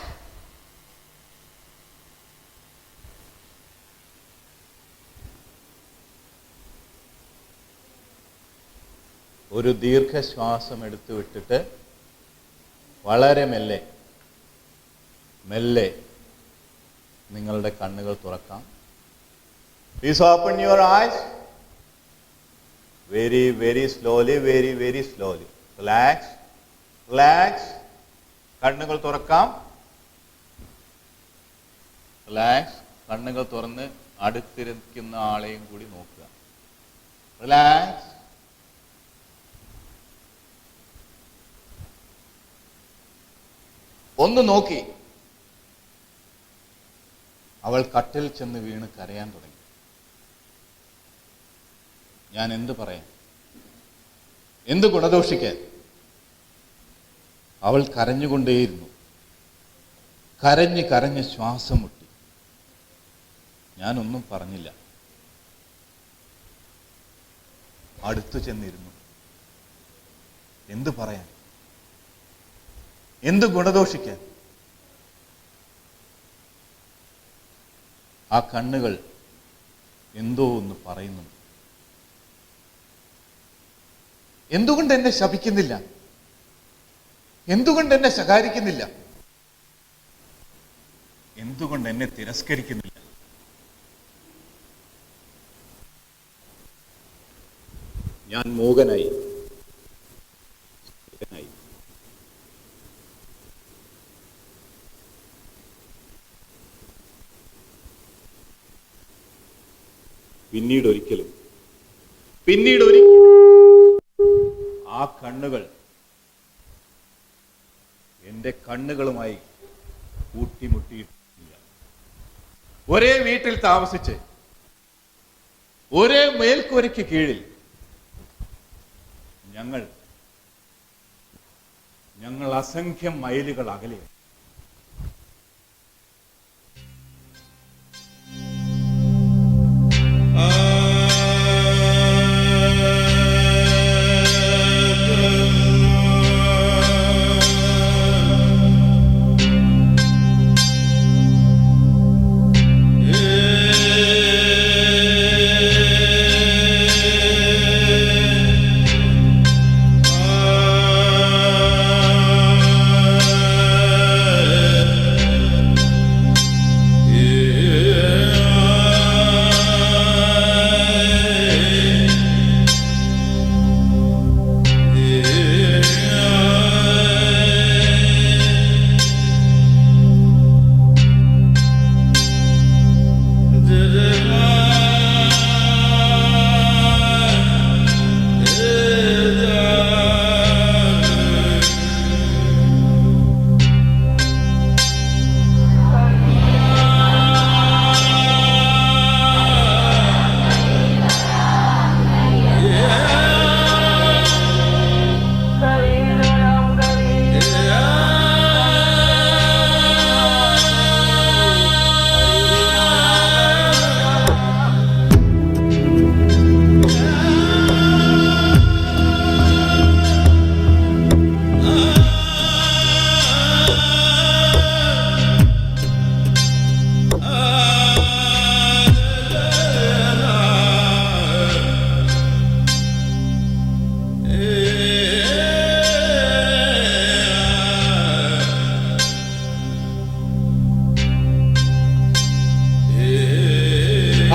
ഒരു ദീർഘശ്വാസം എടുത്തു വിട്ടിട്ട് വളരെ മെല്ലെ മെല്ലെ നിങ്ങളുടെ കണ്ണുകൾ തുറക്കാം. Please open your eyes. Very, very slowly, very, very slowly. Relax, relax. കണ്ണുകൾ തുറക്കാം. റിലാക്സ്. കണ്ണുകൾ തുറന്ന് അടുത്തിരിക്കുന്ന ആളെയും കൂടി നോക്കുക. റിലാക്സ്. ഒന്ന് നോക്കി. അവൾ കട്ടിൽ ചെന്ന് വീണ് കരയാൻ തുടങ്ങി. ഞാൻ എന്ത് പറയാൻ, എന്ത് ഗുണദോഷിക്കാൻ? അവൾ കരഞ്ഞുകൊണ്ടേയിരുന്നു. കരഞ്ഞ് കരഞ്ഞ് ശ്വാസം മുട്ടി. ഞാനൊന്നും പറഞ്ഞില്ല. അടുത്തു ചെന്നിരുന്നു. എന്ത് പറയാൻ, എന്ത് ഗുണദോഷിക്കാൻ? ആ കണ്ണുകൾ എന്തോ ഒന്ന് പറയുന്നുണ്ട്. എന്തുകൊണ്ട് എന്നെ ശപിക്കുന്നില്ല? എന്തുകൊണ്ട് എന്നെ ശകാരിക്കുന്നില്ല? എന്തുകൊണ്ട് എന്നെ തിരസ്കരിക്കുന്നില്ല? ഞാൻ മൂകനായി. പിന്നീടൊരിക്കലും ആ കണ്ണുകൾ എൻ്റെ കണ്ണുകളുമായി കൂട്ടിമുട്ടിയിട്ടില്ല. ഒരേ വീട്ടിൽ താമസിച്ച് ഒരേ മേൽക്കൂരയ്ക്ക് കീഴിൽ ഞങ്ങൾ അസംഖ്യം മൈലുകൾ അകലെയാണ്.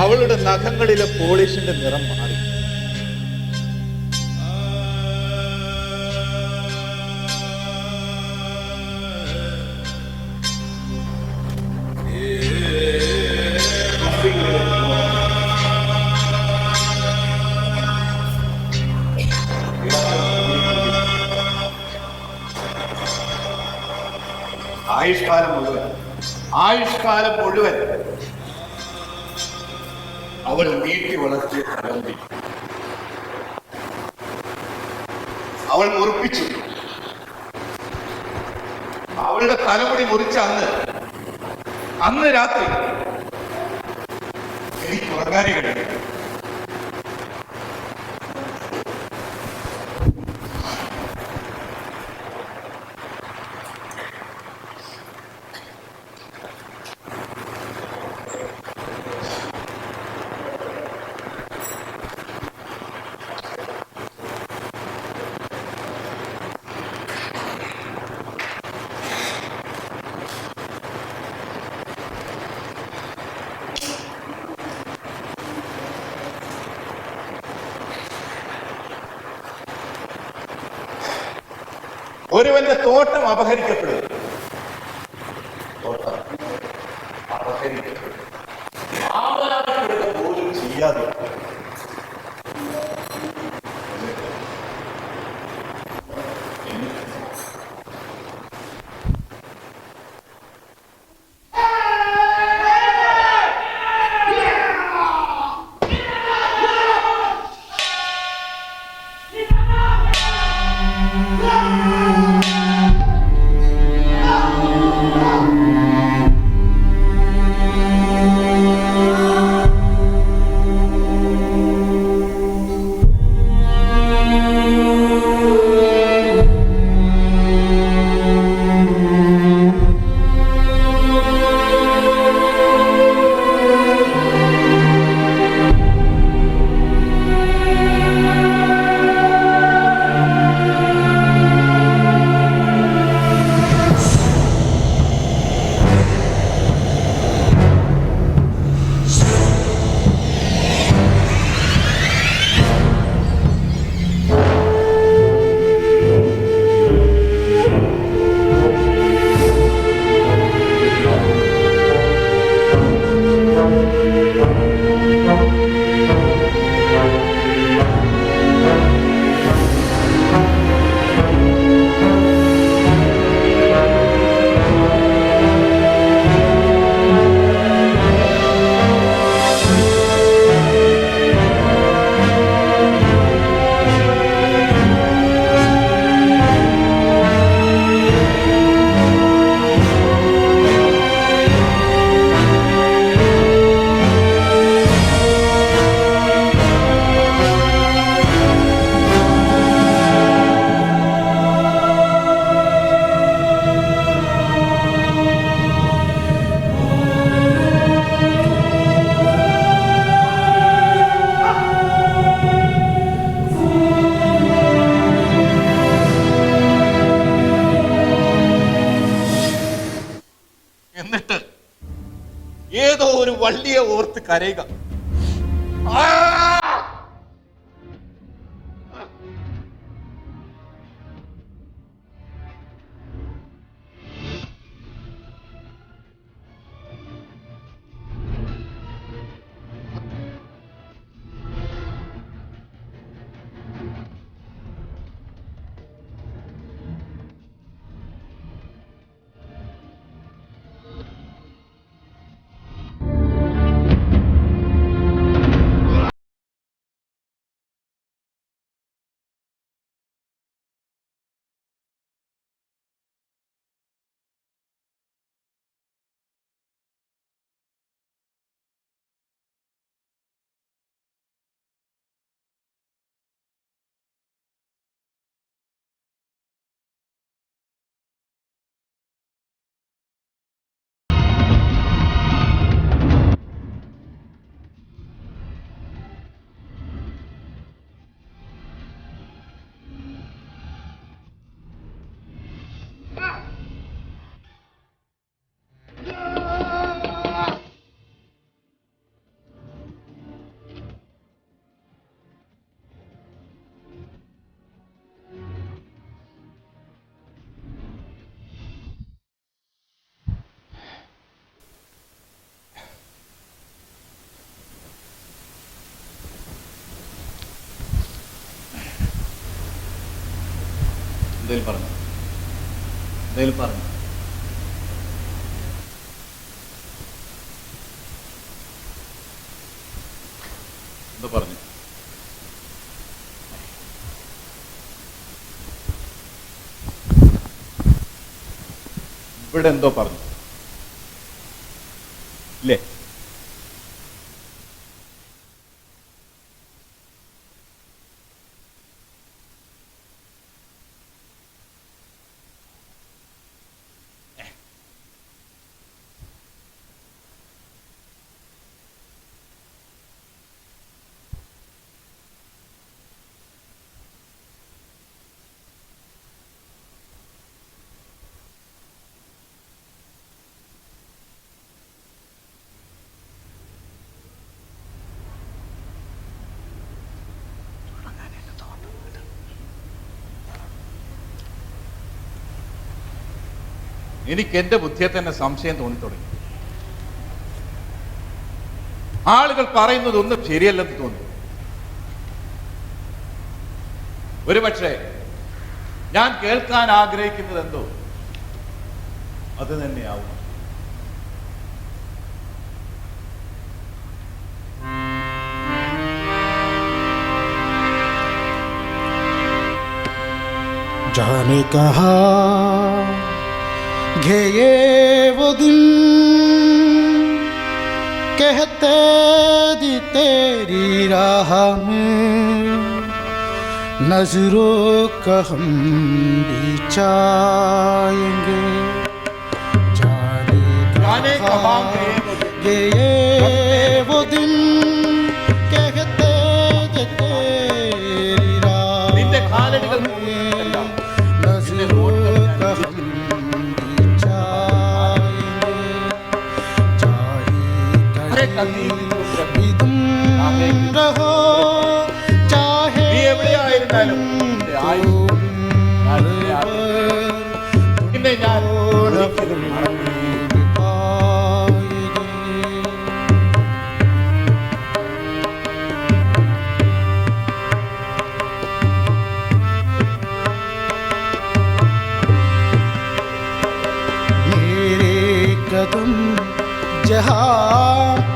അവളുടെ നഖങ്ങളിലെ പോളിഷിന്റെ നിറം മാറി. ആയുഷ്കാലം മുഴുവൻ അവൾ നീട്ടി വളർത്തിയ തലമുടി അവൾ മുറിപ്പിച്ചു. അവളുടെ തലമുടി മുറിച്ച അന്ന് രാത്രി എനിക്ക് ഉറങ്ങാനേ കഴിയും. ഒരുവന്റെ തോട്ടം അപഹരിക്കപ്പെടും. തോട്ടം അപഹരിക്കപ്പെടും. പോലും ചെയ്യാതെ ഏതോ ഒരു വള്ളിയെ ഓർത്ത് കരയുക. എന്തേലും പറഞ്ഞു. എന്തോ പറഞ്ഞു? ഇവിടെ എന്തോ പറഞ്ഞു ഇല്ലേ? എനിക്ക് എന്റെ ബുദ്ധിയെ തന്നെ സംശയം തോന്നിത്തുടങ്ങി. ആളുകൾ പറയുന്നത് ഒന്നും ശരിയല്ലെന്ന് തോന്നി. ഒരുപക്ഷെ ഞാൻ കേൾക്കാൻ ആഗ്രഹിക്കുന്നത് എന്തോ അത് തന്നെയാവും. जाने कहा ये वो दिन कहते दी तेरी राह में नजरों का हम भी चाहेंगे। जाने कहा ये वो दिन कहते दी तेरी राह में नजरों का हम तुम रहो चाहे मेरे कदम जहाँ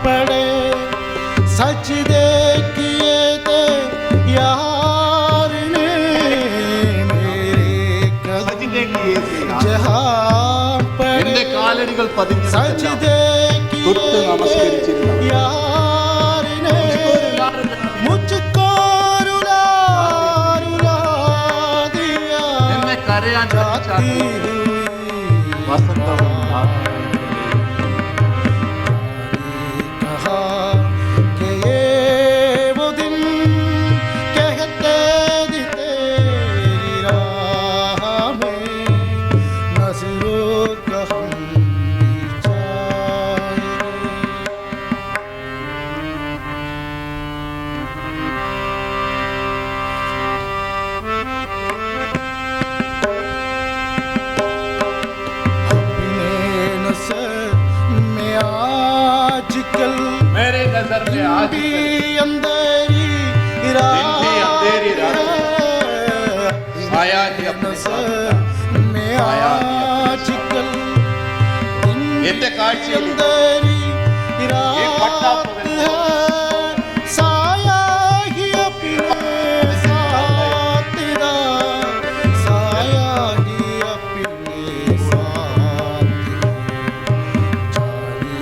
पड़े सजदे किए थे यार ने। मेरे कदम जहाँ पड़े सजदे किए यार ने। मुझको रुला रुला दिया जाती कि ये वो दिन कहते दी तेरी राह में नजरों का हम भी चाहेंगे। अपने नज़र में आजकल मेरे नजर में आज भी अंधेरी रात साया ही अपने नज़र में आजकल എന്റെ കാഴ്ചയിൽ अंधेरी ये पट्टा रात पवन है साया ही अपने साथ तेरा साया ही अपने साथ जाने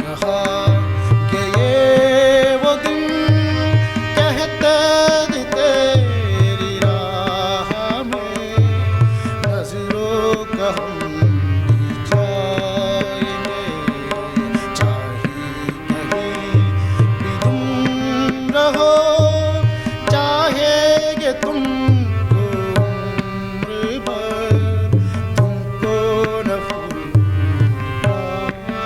कहा कि ये वो दिन कहते दी तेरी राह में नजरों का हम भी जाएंगे। चाहे कहीं भी तुम रहो चाहेंगे तुमको उम्र भर तुमको न भूल पाएंगे।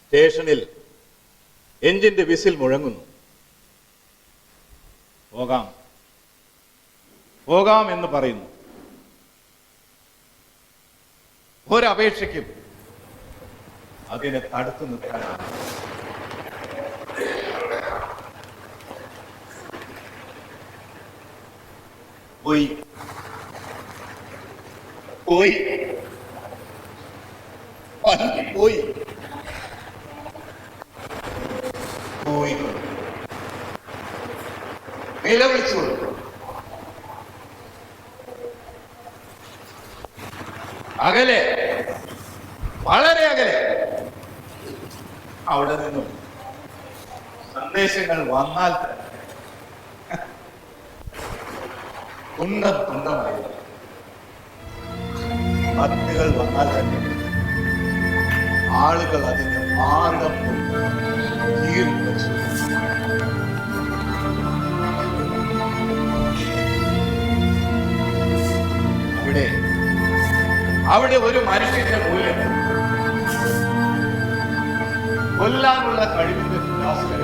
സ്റ്റേഷനിൽ എഞ്ചിന്റെ വിസിൽ മുഴങ്ങുന്നു. പോകാം പോകാം എന്ന് പറയുന്നു. ഒരപേക്ഷയ്ക്കും അതിനെ തടുത്തു നിർത്താൻ പോയി പോയി പോയി പോയി നിലവിളിച്ചു കൊടുക്കും. അകലെ, വളരെ അകലെ അവിടെ നിന്നും സന്ദേശങ്ങൾ വന്നാൽ തന്നെ തുണ്ടം തുണ്ടമായി കത്തുകൾ വന്നാൽ തന്നെ ആളുകൾ അതിന് മാർഗം വെച്ചു. അവിടെ ഒരു മനുഷ്യന്റെ മൂല്യം കൊല്ലാനുള്ള കഴിവിന്റെ വിലാസകരെ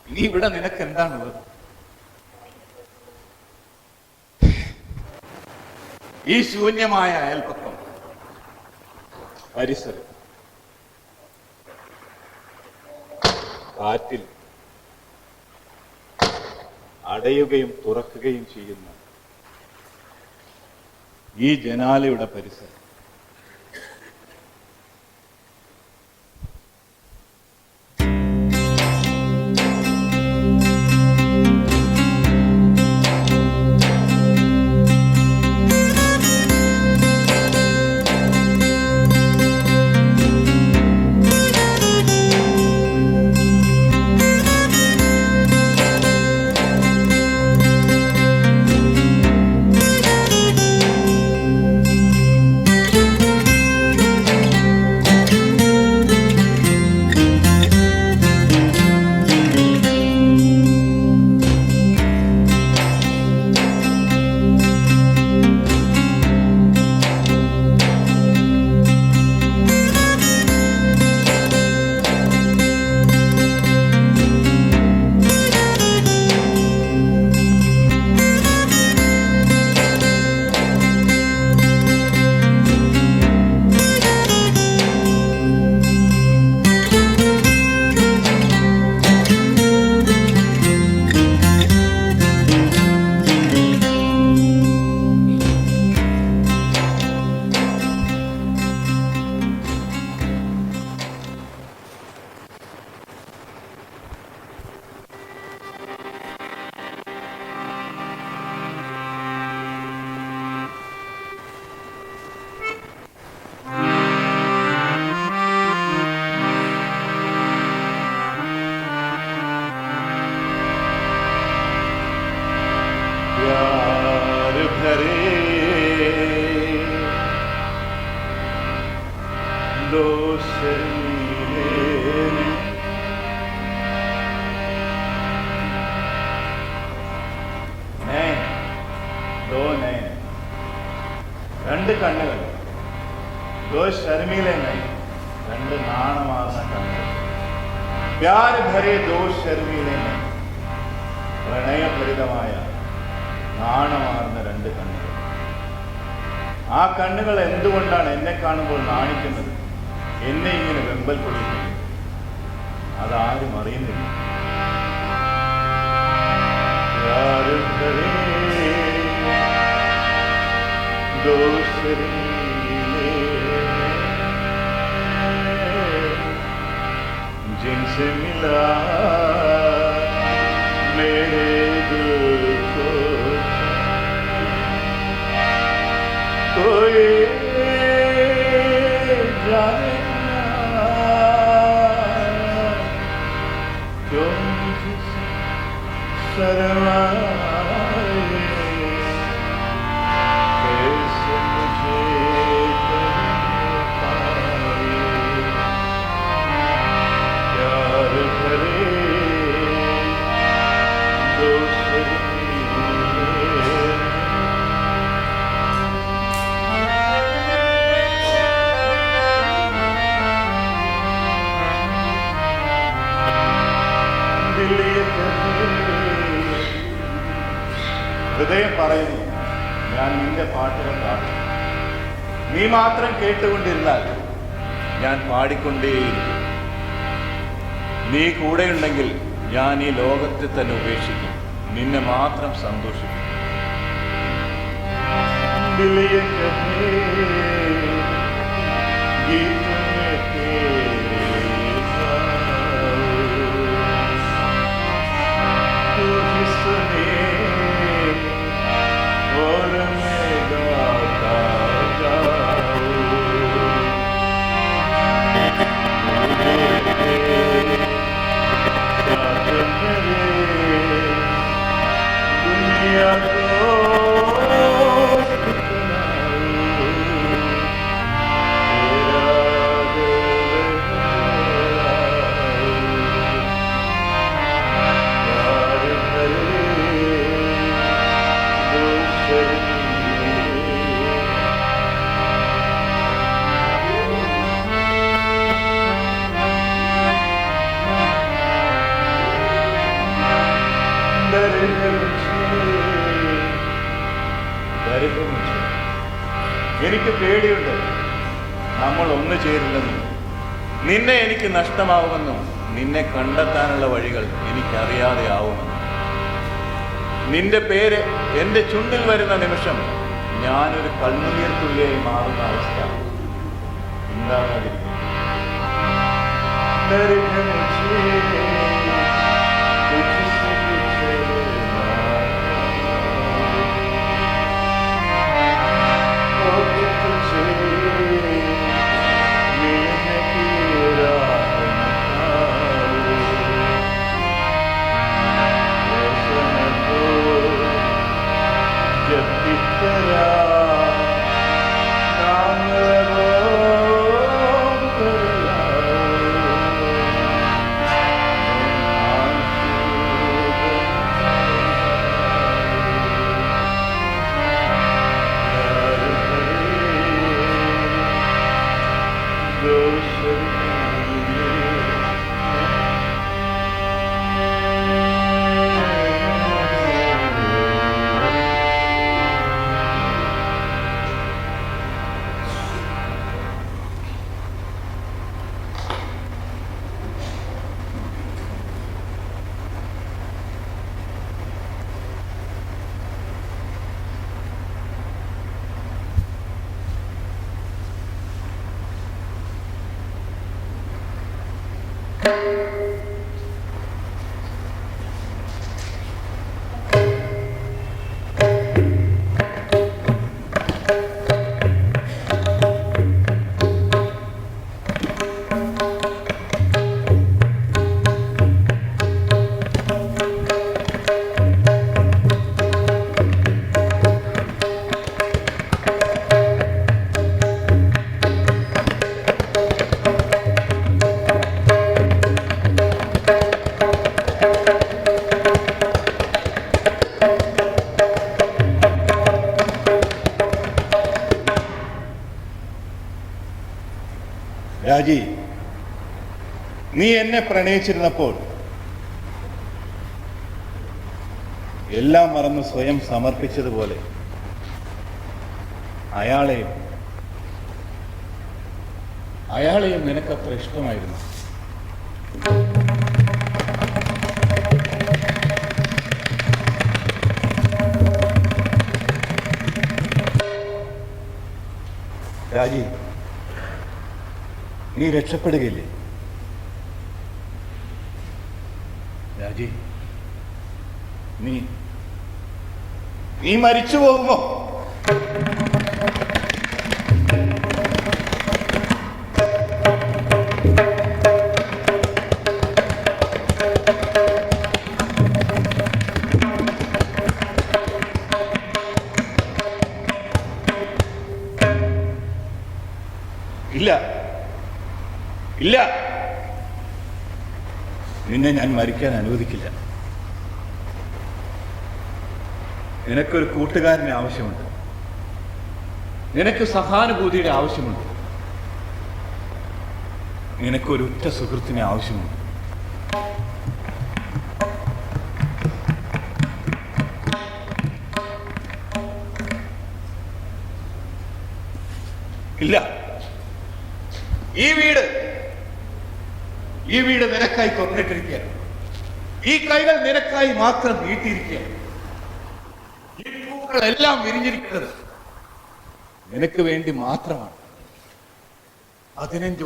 ഇനി ഇവിടെ നിനക്ക് എന്താണുള്ളത്? ഈ ശൂന്യമായ അയൽപക്കം, പരിസരം, കാറ്റിൽ അടയുകയും തുറക്കുകയും ചെയ്യുന്ന ഈ ജനാലയുടെ പരിസരം, രണ്ട് കണ്ണുകൾ, ശർമിലെ രണ്ട് നാണമാർന്ന കണ്ണുകൾ, പ്യാർ ഭരെ ദോ ശർമിലെ പ്രണയഭരിതമായ നാണമാർന്ന രണ്ട് കണ്ണുകൾ. ആ കണ്ണുകൾ എന്തുകൊണ്ടാണ് എന്നെ കാണുമ്പോൾ നാണിക്കുന്നത്, എന്നെ ഇങ്ങനെ വെമ്പൽ കൊള്ളിക്കുന്നത്? അതാരും അറിയുന്നില്ല. जिनसे मिला मेरे दिल को कोई जाने ना क्यों मुझसे शर्माए, कैसे मुझे प्यार भरे दो शर्मीले ഹൃദയം പറയുന്നു, ഞാൻ നിന്റെ പാട്ടുകൾ പാടും. നീ മാത്രം കേട്ടുകൊണ്ടിരുന്നാൽ ഞാൻ പാടിക്കൊണ്ടേയിരിക്കും. നീ കൂടെയുണ്ടെങ്കിൽ ഞാൻ ഈ ലോകത്തെ തന്നെ ഉപേക്ഷിക്കും, നിന്നെ മാത്രം സന്തോഷിക്കും. എനിക്ക് പേടിയുണ്ട്, നമ്മൾ ഒന്നു ചേരില്ലെന്നും നിന്നെ എനിക്ക് നഷ്ടമാവുമെന്നും നിന്നെ കണ്ടെത്താനുള്ള വഴികൾ എനിക്കറിയാതെ ആവുമെന്നും. നിന്റെ പേര് എൻ്റെ ചുണ്ടിൽ വരുന്ന നിമിഷം ഞാനൊരു കണ്ണുനീർ തുള്ളിയായി മാറുന്ന അവസ്ഥ ഉണ്ടാകാതിരിക്കും. രാജി, നീ എന്നെ പ്രണയിച്ചിരുന്നപ്പോൾ എല്ലാം മറന്ന് സ്വയം സമർപ്പിച്ചതുപോലെ അയാളെയും നിനക്കത്ര ഇഷ്ടമായിരുന്നു. രാജി, നീ രക്ഷപ്പെടുകയില്ലേ? രാജി, നീ മരിച്ചു പോകുമോ? ഇല്ല ഇല്ല, നിന്നെ ഞാൻ മരിക്കാൻ അനുവദിക്കില്ല. നിനക്കൊരു കൂട്ടുകാരനെ ആവശ്യമുണ്ട്, നിനക്ക് സഹാനുഭൂതിയുടെ ആവശ്യമുണ്ട്, നിനക്കൊരു ഉറ്റ സുഹൃത്തിനെ ആവശ്യമുണ്ട്. ഇല്ല. ഈ വീട് നിനക്കായി തുറന്നിട്ടിരിക്കുക. ഈ കൈകൾ നിനക്കായി മാത്രം നീട്ടിയിരിക്കുക. ഈ പൂക്കളെല്ലാം വിരിഞ്ഞിരിക്കുന്നത് നിനക്ക് വേണ്ടി മാത്രമാണ്. 15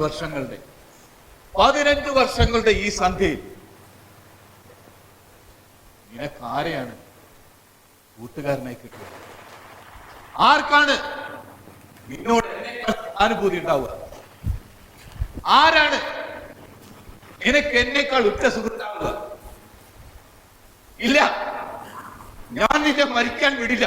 വർഷങ്ങളുടെ ഈ സന്ധ്യയിൽ നിനക്ക് ആരെയാണ് കൂട്ടുകാരനായി കിട്ടുക? ആർക്കാണ് നിന്നോട് അനുഭൂതി ഉണ്ടാവുക? ആരാണ് നിനക്ക് എന്നേക്കാൾ ഉറ്റ സുഹൃത്താവുക? ഇല്ല, ഞാൻ നിന്നെ മരിക്കാൻ വിടില്ല.